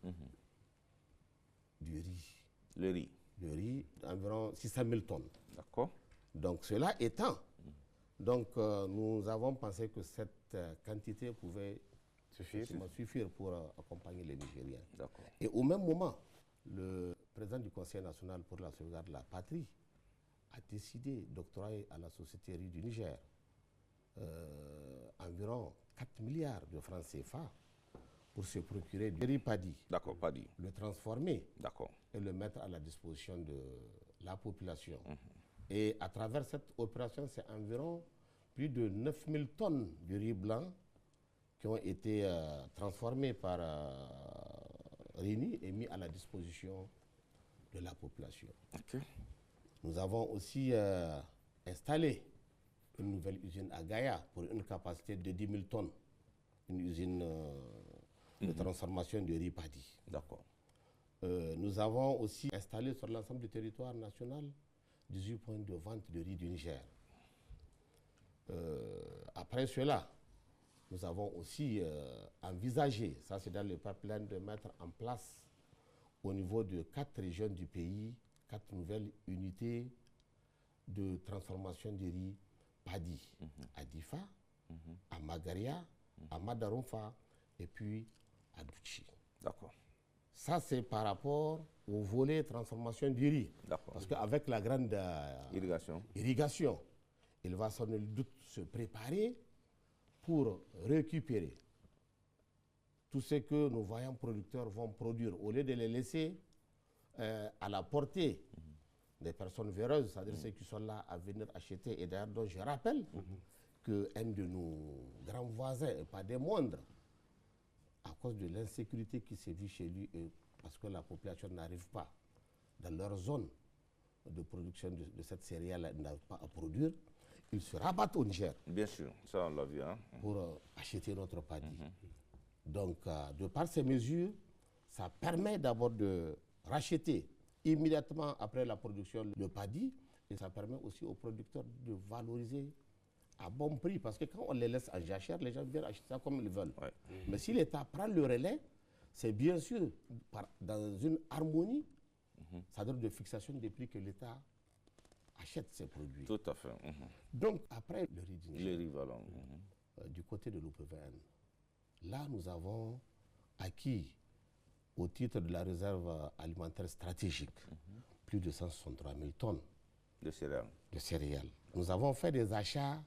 du riz. Le riz. Le riz, environ 600 000 tonnes. D'accord. Donc cela étant, Donc, nous avons pensé que cette quantité pouvait suffire pour accompagner les Nigériens. Et au même moment, le président du Conseil national pour la sauvegarde de la patrie a décidé d'octroyer à la société riz du Niger environ 4 milliards de francs CFA pour se procurer du riz paddy. D'accord, paddy. Le transformer et le mettre à la disposition de la population. Et à travers cette opération, c'est environ plus de 9000 tonnes de riz blanc qui ont été transformés par Rini et mis à la disposition de la population. Nous avons aussi installé une nouvelle usine à Gaïa pour une capacité de 10 000 tonnes, une usine de transformation de riz paddy. Nous avons aussi installé sur l'ensemble du territoire national 18 points de vente de riz du Niger. Après cela, nous avons aussi envisagé, ça c'est dans le pipeline, de mettre en place au niveau de 4 régions du pays, 4 nouvelles unités de transformation de riz paddy, à Difa, à Magaria, à Madarumfa et puis à Douchi. Ça c'est par rapport au volet transformation du riz. Parce qu'avec la grande irrigation, il va sans nul doute se préparer pour récupérer tout ce que nos vaillants producteurs vont produire, au lieu de les laisser à la portée des personnes véreuses, c'est-à-dire ceux qui sont là à venir acheter. Et d'ailleurs, donc, je rappelle qu'un de nos grands voisins, et pas des moindres, à cause de l'insécurité qui sévit chez lui, et parce que la population n'arrive pas dans leur zone de production de cette céréale, n'arrive pas à produire, ils se rabattent au Niger. Bien sûr, ça on l'a vu. Pour acheter notre paddy. Donc, de par ces mesures, ça permet d'abord de racheter immédiatement après la production le paddy, et ça permet aussi aux producteurs de valoriser à bon prix, parce que quand on les laisse en jachère, les gens viennent acheter ça comme ils veulent. Mais si l'État prend le relais, c'est bien sûr dans une harmonie, c'est-à-dire de fixation des prix, que l'État achète ces produits. Tout à fait. Donc, après le riz du Niger, du côté de l'OPVN, là, nous avons acquis, au titre de la réserve alimentaire stratégique, plus de 163 000 tonnes de céréales. Nous avons fait des achats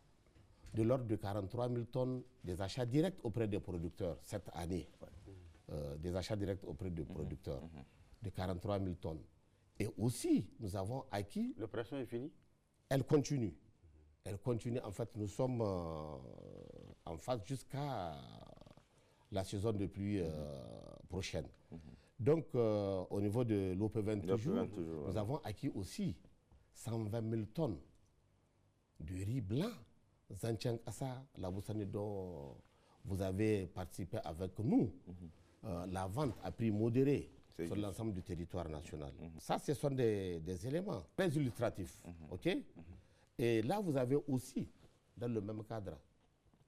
de l'ordre de 43 000 tonnes, des achats directs auprès des producteurs cette année. Des achats directs auprès des producteurs de 43 000 tonnes. Et aussi, nous avons acquis... L'opération est finie? Elle continue. Elle continue. En fait, nous sommes en phase jusqu'à la saison de pluie prochaine. Donc, au niveau de l'OPVN toujours, nous avons acquis aussi 120 000 tonnes de riz blanc, Zantiang Assa, la Boussani, dont vous avez participé avec nous, la vente à prix modéré sur l'ensemble du territoire national. Ça, ce sont des éléments très illustratifs. OK? Et là, vous avez aussi, dans le même cadre,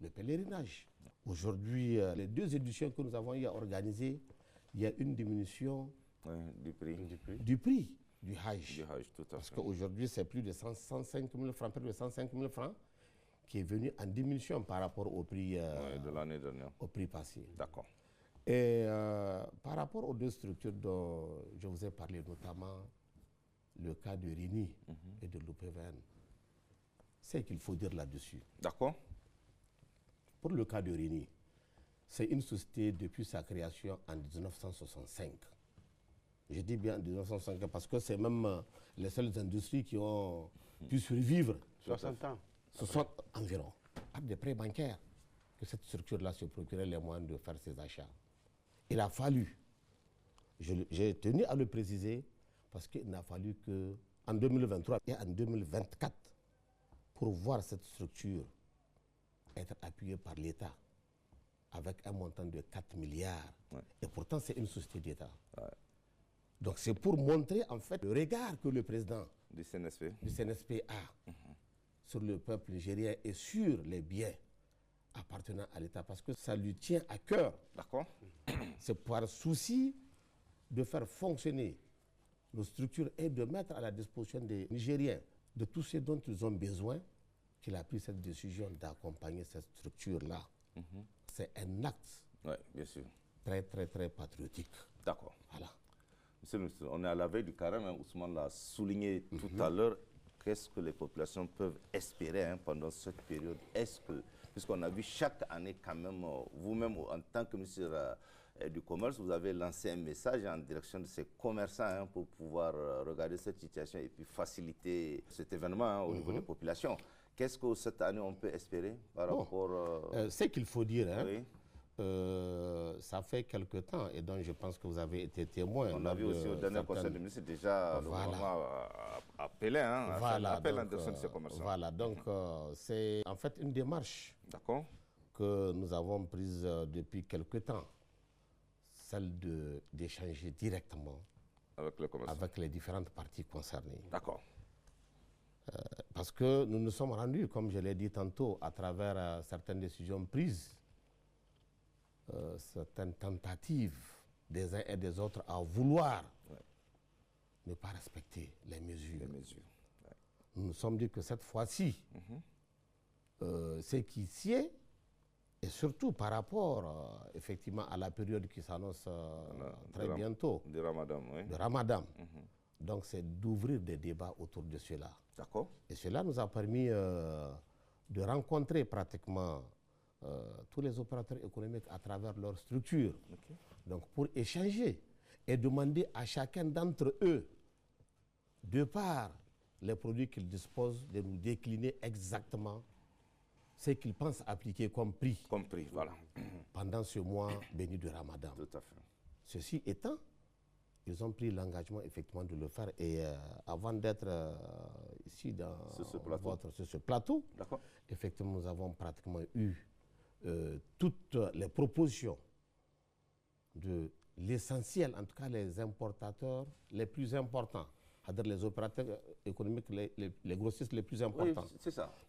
le pèlerinage. Aujourd'hui, les 2 éditions que nous avons organisées, il y a une diminution du prix du Hajj. Parce qu'aujourd'hui, c'est plus de 105 000 francs, près de 105 000 francs, qui est venu en diminution par rapport au prix de l'année dernière. Au prix passé. D'accord. Et par rapport aux 2 structures dont je vous ai parlé, notamment le cas de Rini et de l'OPVN, c'est qu'il faut dire là-dessus. D'accord. Pour le cas de Rini, c'est une société depuis sa création en 1965. Je dis bien en 1965 parce que c'est même les seules industries qui ont pu survivre. 60 ans. 60 environ. Par des prêts bancaires, que cette structure-là se procurait les moyens de faire ses achats. Il a fallu, j'ai tenu à le préciser, parce qu'il n'a fallu qu'en 2023 et en 2024, pour voir cette structure être appuyée par l'État avec un montant de 4 milliards. Et pourtant, c'est une société d'État. Donc, c'est pour montrer, en fait, le regard que le président du CNSP a sur le peuple nigérien et sur les biens appartenant à l'État, parce que ça lui tient à cœur. D'accord. C'est par souci de faire fonctionner nos structures et de mettre à la disposition des Nigériens de tout ce dont ils ont besoin qu'il a pris cette décision d'accompagner cette structure-là, c'est un acte bien sûr. très, très, très patriotique. D'accord. Voilà. Monsieur le ministre, on est à la veille du carême, hein, Ousmane l'a souligné tout à l'heure. Qu'est-ce que les populations peuvent espérer pendant cette période? Est-ce que, puisqu'on a vu chaque année quand même, vous-même en tant que ministre du Commerce, vous avez lancé un message en direction de ces commerçants pour pouvoir regarder cette situation et puis faciliter cet événement au niveau des populations. Qu'est-ce que cette année on peut espérer par rapport... Ce qu'il faut dire, oui. Ça fait quelque temps et donc je pense que vous avez été témoin. On a vu aussi au dernier conseil des ministres déjà le gouvernement appelé, voilà, appel en direction de ces commerçants. Voilà, donc c'est en fait une démarche que nous avons prise depuis quelque temps, celle d'échanger directement avec les différentes parties concernées. D'accord. Parce que nous nous sommes rendus, comme je l'ai dit tantôt, à travers certaines décisions prises, certaines tentatives des uns et des autres à vouloir ne pas respecter les mesures. Nous nous sommes dit que cette fois-ci, ce qui sied, et surtout par rapport effectivement à la période qui s'annonce très bientôt, de Ramadan, de Ramadan. Donc c'est d'ouvrir des débats autour de cela. D'accord. Et cela nous a permis de rencontrer pratiquement tous les opérateurs économiques à travers leur structure. Donc pour échanger et demander à chacun d'entre eux, de par les produits qu'ils disposent, de nous décliner exactement ce qu'ils pensent appliquer comme prix. Voilà. Pendant ce mois béni de Ramadan. Tout à fait. Ceci étant, ils ont pris l'engagement effectivement de le faire et avant d'être ici sur ce plateau, effectivement nous avons pratiquement eu toutes les propositions de l'essentiel, en tout cas les importateurs les plus importants, c'est-à-dire les opérateurs économiques, les grossistes les plus importants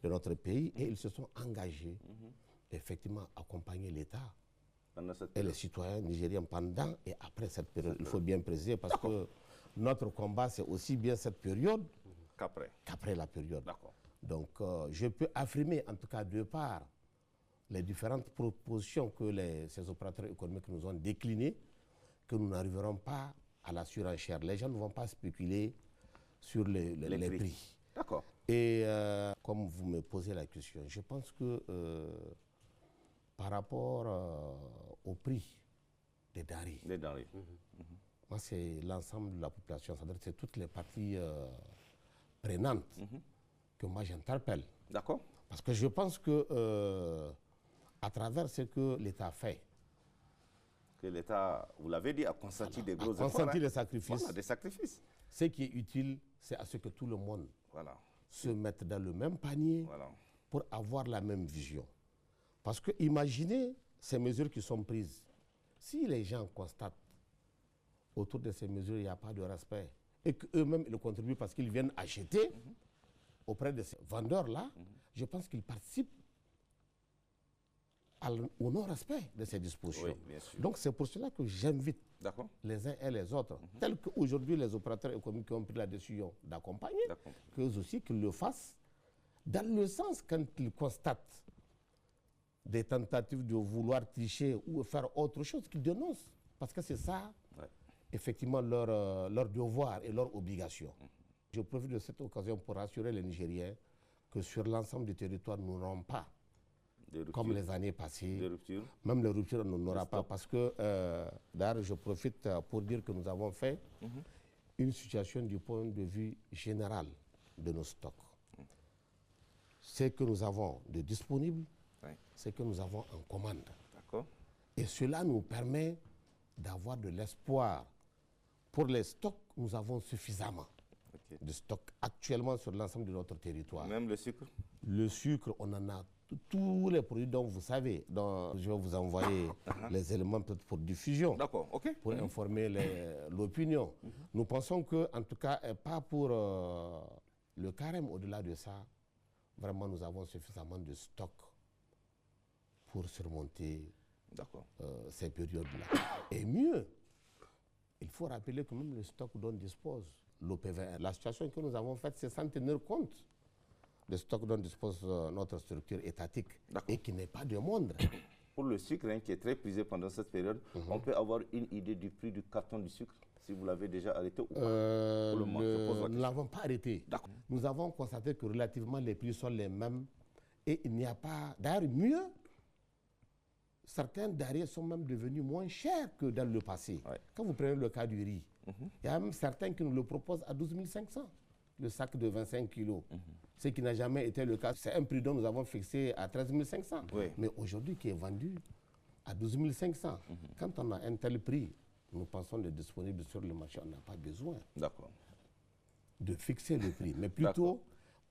de notre pays, et ils se sont engagés effectivement à accompagner l'État et les citoyens nigériens pendant et après cette période. Il faut bien préciser parce que notre combat, c'est aussi bien cette période qu'après la période. Donc, je peux affirmer, en tout cas, de par les différentes propositions que ces opérateurs économiques nous ont déclinées, que nous n'arriverons pas à la surenchère. Les gens ne vont pas spéculer sur les prix. D'accord. Et comme vous me posez la question, je pense que par rapport au prix des denrées, moi c'est l'ensemble de la population, c'est-à-dire c'est toutes les parties prenantes que moi j'interpelle. D'accord. Parce que je pense que à travers ce que l'État fait, que l'État, vous l'avez dit, a consenti des gros efforts. A consenti des sacrifices. Voilà, des sacrifices. Ce qui est utile, c'est à ce que tout le monde se mette dans le même panier pour avoir la même vision. Parce que imaginez ces mesures qui sont prises. Si les gens constatent autour de ces mesures, il n'y a pas de respect, et qu'eux-mêmes ils contribuent parce qu'ils viennent acheter auprès de ces vendeurs-là, je pense qu'ils participent au non-respect de ces dispositions. Oui, donc c'est pour cela que j'invite les uns et les autres, tels qu'aujourd'hui les opérateurs économiques qui ont pris la décision d'accompagner, qu'eux aussi qu'ils le fassent, dans le sens quand ils constatent des tentatives de vouloir tricher ou faire autre chose, qu'ils dénoncent. Parce que c'est ça, effectivement, leur devoir et leur obligation. Je profite de cette occasion pour rassurer les Nigériens que sur l'ensemble du territoire, nous n'aurons pas, comme les années passées, même les ruptures, on n'aura pas. Parce que, d'ailleurs, je profite pour dire que nous avons fait une situation du point de vue général de nos stocks. Ce que nous avons de disponible, c'est que nous avons en commande. Et cela nous permet d'avoir de l'espoir. Pour les stocks, nous avons suffisamment de stocks actuellement sur l'ensemble de notre territoire. Même le sucre? Le sucre, on en a tous les produits dont vous savez. Je vais vous envoyer les éléments peut-être pour diffusion, pour informer l'opinion. Nous pensons que, en tout cas, pas pour le carême, au-delà de ça, vraiment nous avons suffisamment de stocks pour surmonter ces périodes-là. Et mieux, il faut rappeler que même le stock dont dispose l'OPV1, la situation que nous avons faite, c'est sans tenir compte des stocks dont dispose notre structure étatique et qui n'est pas de moindre. Pour le sucre, hein, qui est très prisé pendant cette période, on peut avoir une idée du prix du carton du sucre, si vous l'avez déjà arrêté ou pas? Pour le moment, je pose la Nous ne question. l'avons pas arrêté. Nous avons constaté que relativement les prix sont les mêmes et il n'y a pas... D'ailleurs, mieux, certains denrées sont même devenus moins chers que dans le passé. Ouais. Quand vous prenez le cas du riz, il y a même certains qui nous le proposent à 12 500, le sac de 25 kilos. Ce qui n'a jamais été le cas. C'est un prix dont nous avons fixé à 13 500. Oui. Mais aujourd'hui, qui est vendu à 12 500. Quand on a un tel prix, nous pensons de disponible sur le marché, on n'a pas besoin D'accord. de fixer le prix. Mais plutôt,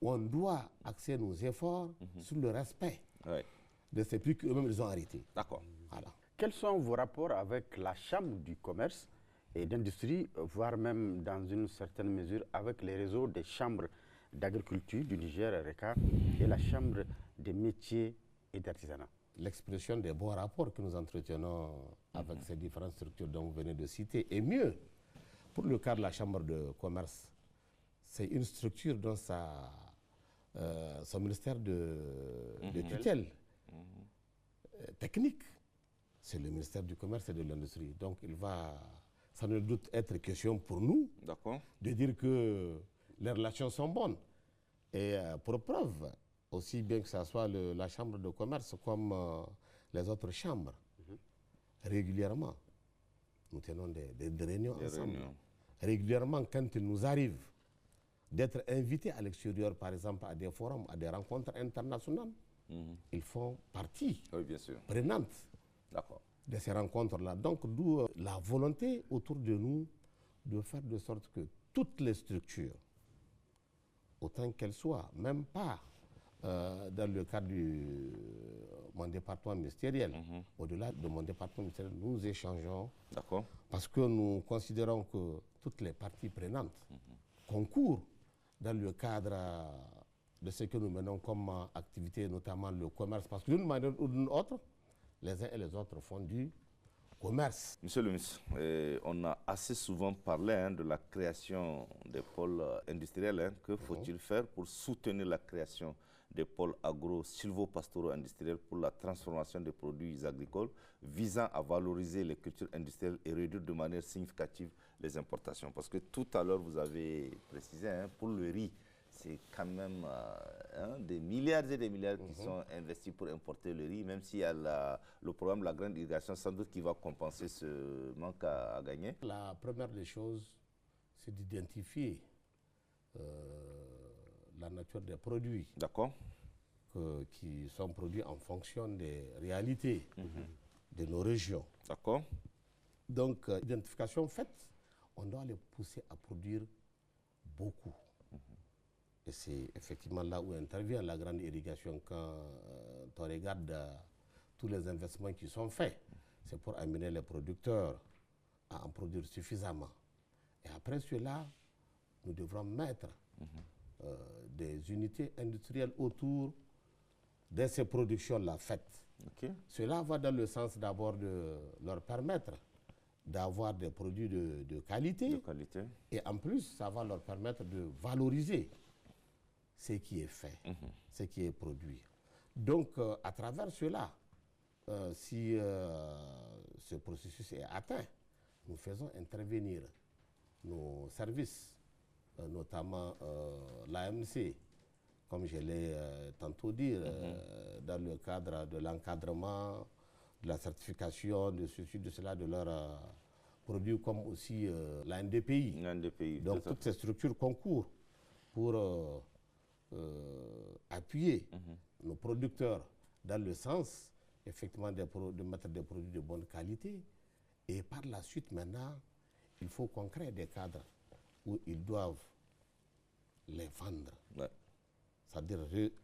on doit axer nos efforts sur le respect Ouais. de ces prix qu'eux-mêmes ils ont arrêtés. D'accord. Voilà. Quels sont vos rapports avec la Chambre du commerce et d'industrie, voire même dans une certaine mesure avec les réseaux des chambres d'agriculture du Niger, RECA, et la Chambre des métiers et d'artisanat? L'expression des bons rapports que nous entretenons avec ces différentes structures dont vous venez de citer est mieux. Pour le cas de la Chambre de commerce, c'est une structure dont son ministère de tutelle technique, c'est le ministère du commerce et de l'industrie. Donc il va sans nul doute être question pour nous D'accord. de dire que les relations sont bonnes. Et pour preuve, aussi bien que ce soit la chambre de commerce comme les autres chambres, régulièrement, nous tenons des réunions ensemble. Régulièrement, quand il nous arrive d'être invités à l'extérieur, par exemple, à des forums, à des rencontres internationales, ils font partie Oui, bien sûr. prenante D'accord. de ces rencontres-là. Donc, d'où la volonté autour de nous de faire de sorte que toutes les structures, autant qu'elles soient, même pas dans le cadre de mon département ministériel, au-delà de mon département ministériel, nous échangeons D'accord. parce que nous considérons que toutes les parties prenantes concourent dans le cadre de ce que nous menons comme activité, notamment le commerce, parce que d'une manière ou d'une autre, les uns et les autres font du commerce. Monsieur le ministre, on a assez souvent parlé de la création des pôles industriels. Que faut-il faire pour soutenir la création des pôles agro-silvopastoraux industriels pour la transformation des produits agricoles visant à valoriser les cultures industrielles et réduire de manière significative les importations? Parce que tout à l'heure, vous avez précisé, pour le riz, c'est quand même des milliards et des milliards qui sont investis pour importer le riz, même s'il y a le programme de la grande irrigation, sans doute qui va compenser ce manque à gagner. La première des choses, c'est d'identifier la nature des produits. D'accord. Qui sont produits en fonction des réalités de nos régions. D'accord. Donc, identification faite, on doit les pousser à produire beaucoup. Et c'est effectivement là où intervient la grande irrigation quand on regarde tous les investissements qui sont faits. C'est pour amener les producteurs à en produire suffisamment. Et après cela, nous devrons mettre des unités industrielles autour de ces productions-là faites. Okay. Cela va dans le sens d'abord de leur permettre d'avoir des produits de qualité. De qualité. Et en plus, ça va leur permettre de valoriser ce qui est fait, ce qui est produit. Donc, à travers cela, si ce processus est atteint, nous faisons intervenir nos services, notamment l'AMC, comme je l'ai tantôt dit, dans le cadre de l'encadrement, de la certification, de ceci, de cela, de leurs produits, comme aussi la NDPI. Donc toutes ces structures concourent pour appuyer nos producteurs dans le sens, effectivement, de mettre des produits de bonne qualité. Et par la suite, maintenant, il faut qu'on crée des cadres où ils doivent les vendre. Ouais. C'est-à-dire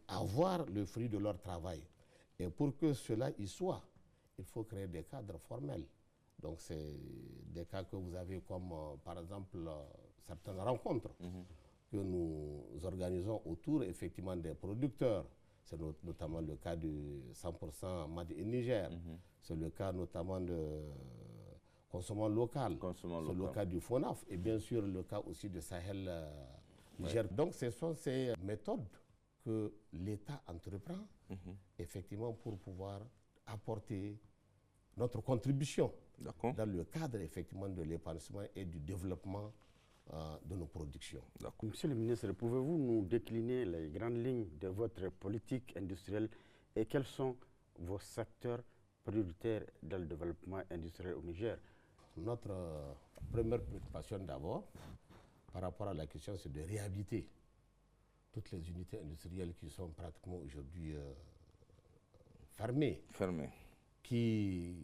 avoir le fruit de leur travail. Et pour que cela y soit, il faut créer des cadres formels. Donc c'est des cas que vous avez comme, par exemple, certaines rencontres que nous organisons autour, effectivement, des producteurs. C'est notamment le cas du 100% Made in Niger. C'est le cas notamment de Consommons local. C'est le cas du FONAF et bien sûr le cas aussi de Sahel Niger. Donc ce sont ces méthodes que l'État entreprend, effectivement, pour pouvoir apporter notre contribution dans le cadre, effectivement, de l'épanouissement et du développement de nos productions. Monsieur le ministre, pouvez-vous nous décliner les grandes lignes de votre politique industrielle et quels sont vos secteurs prioritaires dans le développement industriel au Niger? Notre première préoccupation d'abord, par rapport à la question, c'est de réhabiliter toutes les unités industrielles qui sont pratiquement aujourd'hui fermées, qui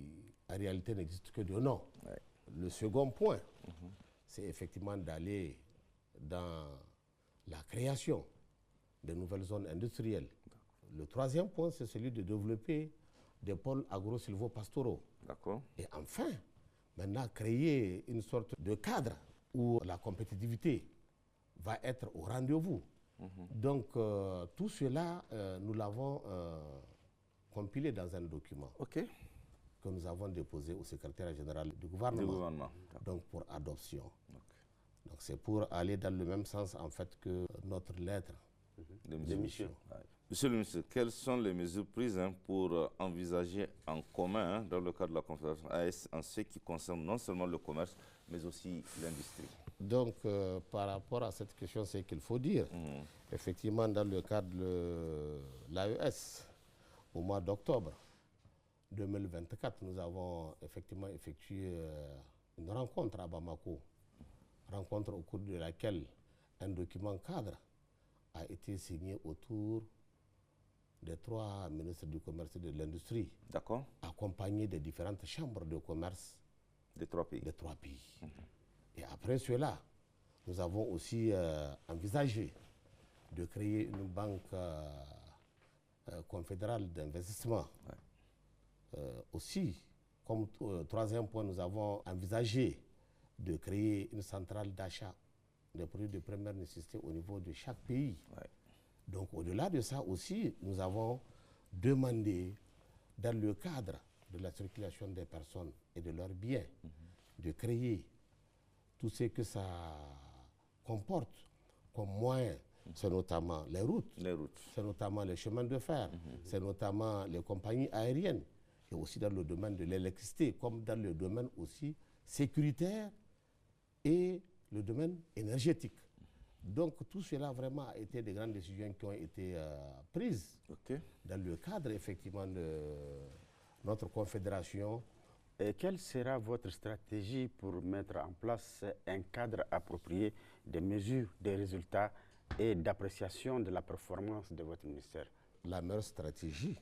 en réalité n'existent que de nom. Ouais. Le second point, c'est effectivement d'aller dans la création de nouvelles zones industrielles. Le troisième point, c'est celui de développer des pôles agro-silvopastoraux. Et enfin, maintenant, créer une sorte de cadre où la compétitivité va être au rendez-vous. Donc, tout cela, nous l'avons compilé dans un document que nous avons déposé au secrétaire général du gouvernement, donc pour adoption. Donc, c'est pour aller dans le même sens, en fait, que notre lettre d'émission. Monsieur le ministre, quelles sont les mesures prises pour envisager en commun, dans le cadre de la Confédération AES, en ce qui concerne non seulement le commerce, mais aussi l'industrie? Donc, par rapport à cette question, c'est qu'il faut dire, effectivement, dans le cadre de l'AES, au mois d'octobre 2024, nous avons effectivement effectué une rencontre à Bamako, rencontre au cours de laquelle un document cadre a été signé autour des 3 ministres du commerce et de l'industrie, accompagnés des différentes chambres de commerce des 3 pays. Et après cela, nous avons aussi envisagé de créer une banque confédérale d'investissement. Aussi, comme troisième point, nous avons envisagé de créer une centrale d'achat des produits de première nécessité au niveau de chaque pays. Donc, au-delà de ça aussi, nous avons demandé, dans le cadre de la circulation des personnes et de leurs biens, de créer tout ce que ça comporte comme moyens. C'est notamment les routes, c'est notamment les chemins de fer, c'est notamment les compagnies aériennes, et aussi dans le domaine de l'électricité, comme dans le domaine aussi sécuritaire et le domaine énergétique. Donc tout cela vraiment a été des grandes décisions qui ont été prises dans le cadre effectivement de notre confédération. Et quelle sera votre stratégie pour mettre en place un cadre approprié de mesures, des résultats et d'appréciation de la performance de votre ministère? La meilleure stratégie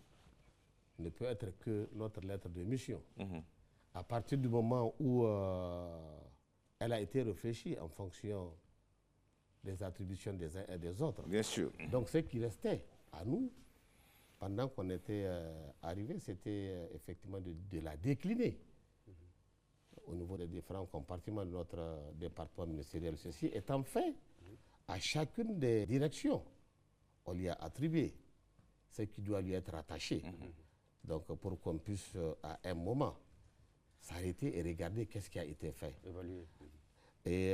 ne peut être que notre lettre de mission. À partir du moment où elle a été réfléchie en fonction des attributions des uns et des autres. Bien sûr. Donc ce qui restait à nous, pendant qu'on était arrivés, c'était effectivement de la décliner au niveau des différents compartiments de notre département ministériel. Ceci étant fait, à chacune des directions, on lui a attribué ce qui doit lui être attaché. Donc pour qu'on puisse à un moment s'arrêter et regarder qu'est-ce qui a été fait. Évaluer. Et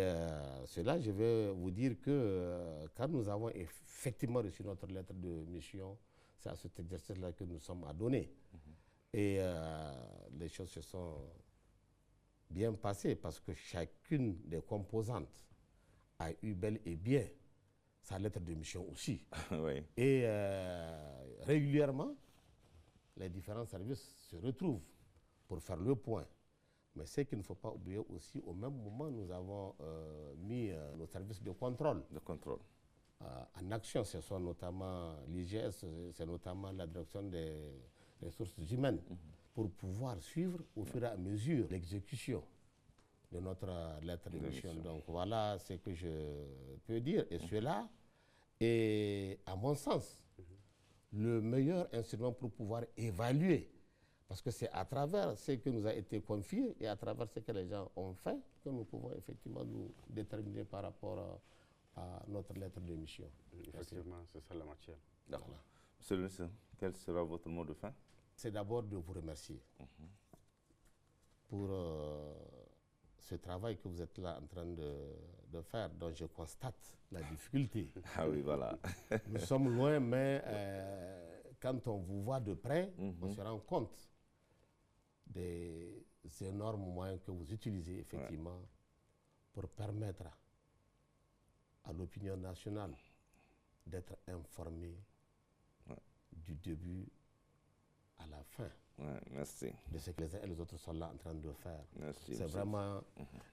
cela, je vais vous dire que quand nous avons effectivement reçu notre lettre de mission, c'est à cet exercice-là que nous sommes adonnés. Et les choses se sont bien passées parce que chacune des composantes a eu bel et bien sa lettre de mission aussi. Et régulièrement, les différents services se retrouvent pour faire le point. Mais ce qu'il ne faut pas oublier aussi, au même moment, nous avons mis nos services de contrôle. En action, ce sont notamment l'IGS, c'est notamment la direction des ressources humaines, pour pouvoir suivre au fur et à mesure l'exécution de notre lettre de mission. Donc voilà ce que je peux dire. Et cela est, à mon sens, le meilleur instrument pour pouvoir évaluer. Parce que c'est à travers ce qui nous a été confié et à travers ce que les gens ont fait que nous pouvons effectivement nous déterminer par rapport à notre lettre de mission. Effectivement, c'est ça la matière. D'accord. Voilà. Monsieur le ministre, quel sera votre mot de fin? C'est d'abord de vous remercier pour ce travail que vous êtes là en train de faire, dont je constate la difficulté. Ah oui, voilà. Nous sommes loin, mais quand on vous voit de près, on se rend compte des énormes moyens que vous utilisez effectivement pour permettre à l'opinion nationale d'être informée du début à la fin. Merci. De ce que les uns et les autres sont là en train de faire. Merci. C'est vraiment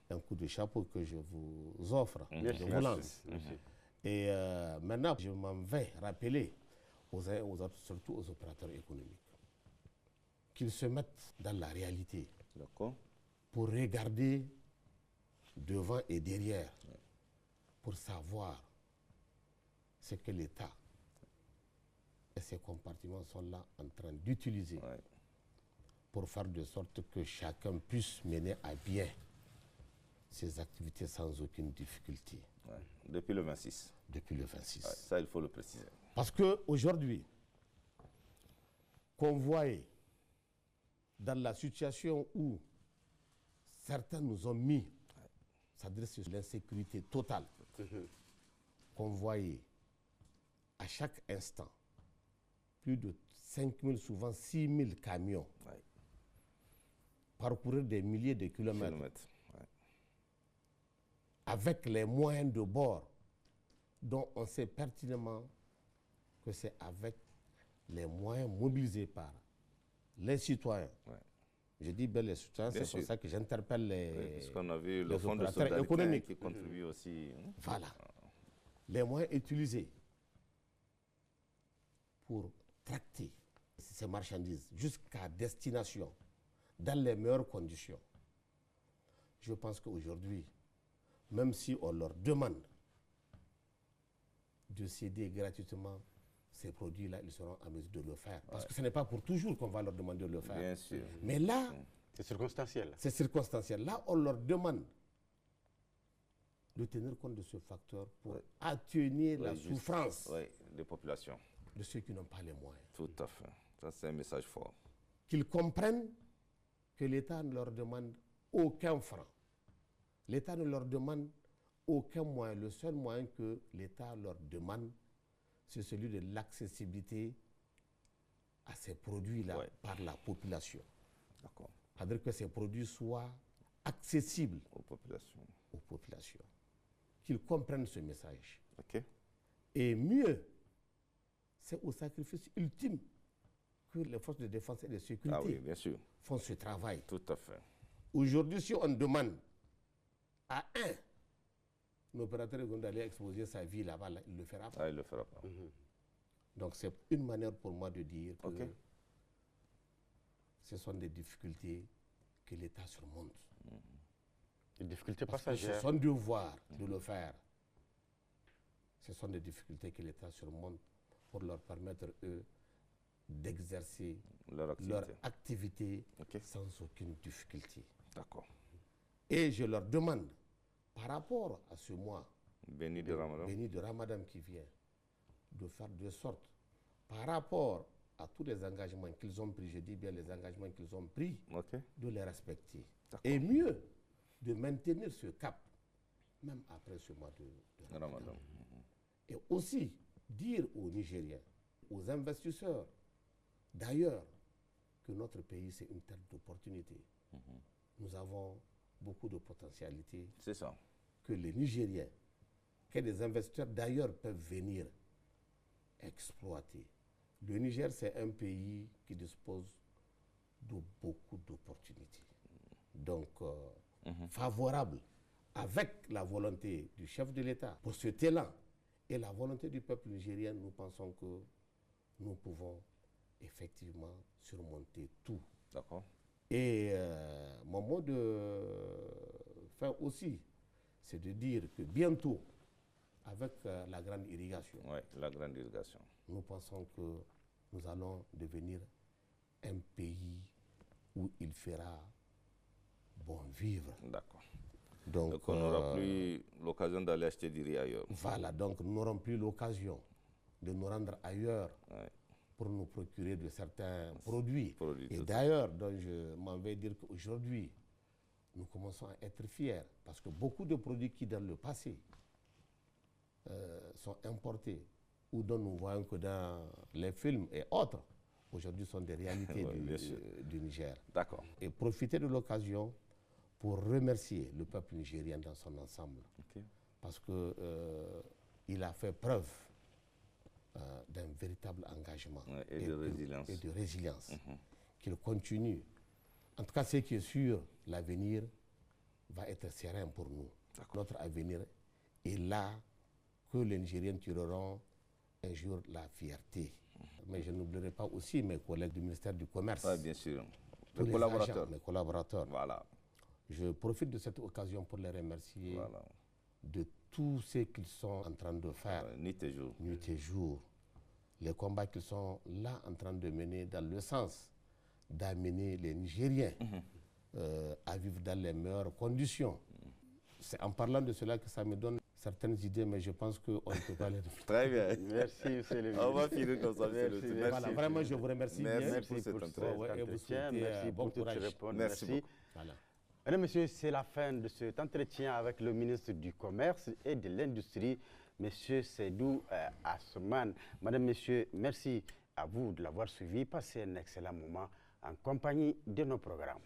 un coup de chapeau que je vous offre, Merci. je vous lance. Merci. Et maintenant, je m'en vais rappeler aux uns et aux autres, surtout aux opérateurs économiques, qu'ils se mettent dans la réalité D'accord. pour regarder devant et derrière, pour savoir ce que l'État et ses compartiments sont là en train d'utiliser pour faire de sorte que chacun puisse mener à bien ses activités sans aucune difficulté. Depuis le 26. Depuis le 26. Ça, il faut le préciser. Parce qu'aujourd'hui, qu'on voit dans la situation où certains nous ont mis, s'adresse sur l'insécurité totale, qu'on voyait à chaque instant plus de 5 000, souvent 6 000 camions parcourir des milliers de kilomètres avec les moyens de bord dont on sait pertinemment que c'est avec les moyens mobilisés par les citoyens. Je dis bien les citoyens, c'est pour ça que j'interpelle parce qu'on a vu le les fonds de opérateurs solidarité économiques. qui contribue aussi. Voilà. Les moyens utilisés pour tracter ces marchandises jusqu'à destination dans les meilleures conditions. Je pense qu'aujourd'hui, même si on leur demande de céder gratuitement ces produits-là, ils seront en mesure de le faire. Parce que ce n'est pas pour toujours qu'on va leur demander de le faire. Bien sûr. Mais là, c'est circonstanciel. c'est circonstanciel. Là, on leur demande de tenir compte de ce facteur pour atténuer la souffrance des populations. de ceux qui n'ont pas les moyens. Tout à fait. Ça, c'est un message fort. Qu'ils comprennent que l'État ne leur demande aucun franc. L'État ne leur demande aucun moyen. Le seul moyen que l'État leur demande, c'est celui de l'accessibilité à ces produits-là par la population. D'accord. C'est-à-dire que ces produits soient accessibles Aux populations. Qu'ils comprennent ce message. OK. Et mieux, c'est au sacrifice ultime que les forces de défense et de sécurité Ah oui, bien sûr. font ce travail. Tout à fait. Aujourd'hui, si on demande à un opérateur d'aller exposer sa vie là-bas, là, il ne le fera pas. Ah, il ne le fera pas. Donc c'est une manière pour moi de dire que OK. ce sont des difficultés que l'État surmonte. Des difficultés Parce que passagères. c'est son devoir de le faire. Ce sont des difficultés que l'État surmonte pour leur permettre, eux, d'exercer Leur activité OK. sans aucune difficulté. D'accord. Et je leur demande, par rapport à ce mois Béni de Ramadan. béni de Ramadan qui vient, de faire de sorte, par rapport à tous les engagements qu'ils ont pris, je dis bien les engagements qu'ils ont pris, OK. de les respecter. D'accord. Et mieux, de maintenir ce cap, même après ce mois de Ramadan. Ramadan. Et aussi dire aux Nigériens, aux investisseurs, d'ailleurs, que notre pays, c'est une terre d'opportunité. Nous avons beaucoup de potentialités C'est ça. que les Nigériens, que des investisseurs d'ailleurs peuvent venir exploiter. Le Niger, c'est un pays qui dispose de beaucoup d'opportunités. Donc, favorable avec la volonté du chef de l'État pour ce talent et la volonté du peuple nigérien, nous pensons que nous pouvons effectivement surmonter tout. D'accord. Et mon mot de fin aussi, c'est de dire que bientôt, avec la grande irrigation, Oui, la grande irrigation. nous pensons que nous allons devenir un pays où il fera bon vivre. D'accord. Donc, Donc on n'aura plus l'occasion d'aller acheter du riz ailleurs. voilà, donc nous n'aurons plus l'occasion de nous rendre ailleurs pour nous procurer de certains produits. Et d'ailleurs, donc je m'en vais dire qu'aujourd'hui, nous commençons à être fiers parce que beaucoup de produits qui dans le passé sont importés ou dont nous voyons que dans les films et autres, aujourd'hui sont des réalités du Niger. D'accord. Et profiter de l'occasion pour remercier le peuple nigérien dans son ensemble. Okay. Parce qu'il a fait preuve d'un véritable engagement et de résilience. Et de résilience. Qu'il continue. En tout cas, ce qui est sûr, l'avenir va être serein pour nous. Notre avenir est là que les Nigériens tireront un jour la fierté. Mais je n'oublierai pas aussi mes collègues du ministère du Commerce. Ah, bien sûr. Tous les agents, mes collaborateurs. Voilà. Je profite de cette occasion pour les remercier de tout ce qu'ils sont en train de faire. Nuit et jour. Nuit et jour. Les combats qu'ils sont là en train de mener dans le sens d'amener les Nigériens à vivre dans les meilleures conditions. C'est en parlant de cela que ça me donne certaines idées, mais je pense qu'on ne peut pas les réfléchir. Très bien. Merci, monsieur le ministre. On va finir comme ça, monsieur le ministre. Merci. Voilà, vraiment, je vous remercie bien. Merci pour cet entretien. Merci pour toutes ces réponses. Merci. Voilà. Mesdames, Messieurs, c'est la fin de cet entretien avec le ministre du Commerce et de l'Industrie, Monsieur Seydou Asuman. Madame, Messieurs, merci à vous de l'avoir suivi. Passez un excellent moment en compagnie de nos programmes.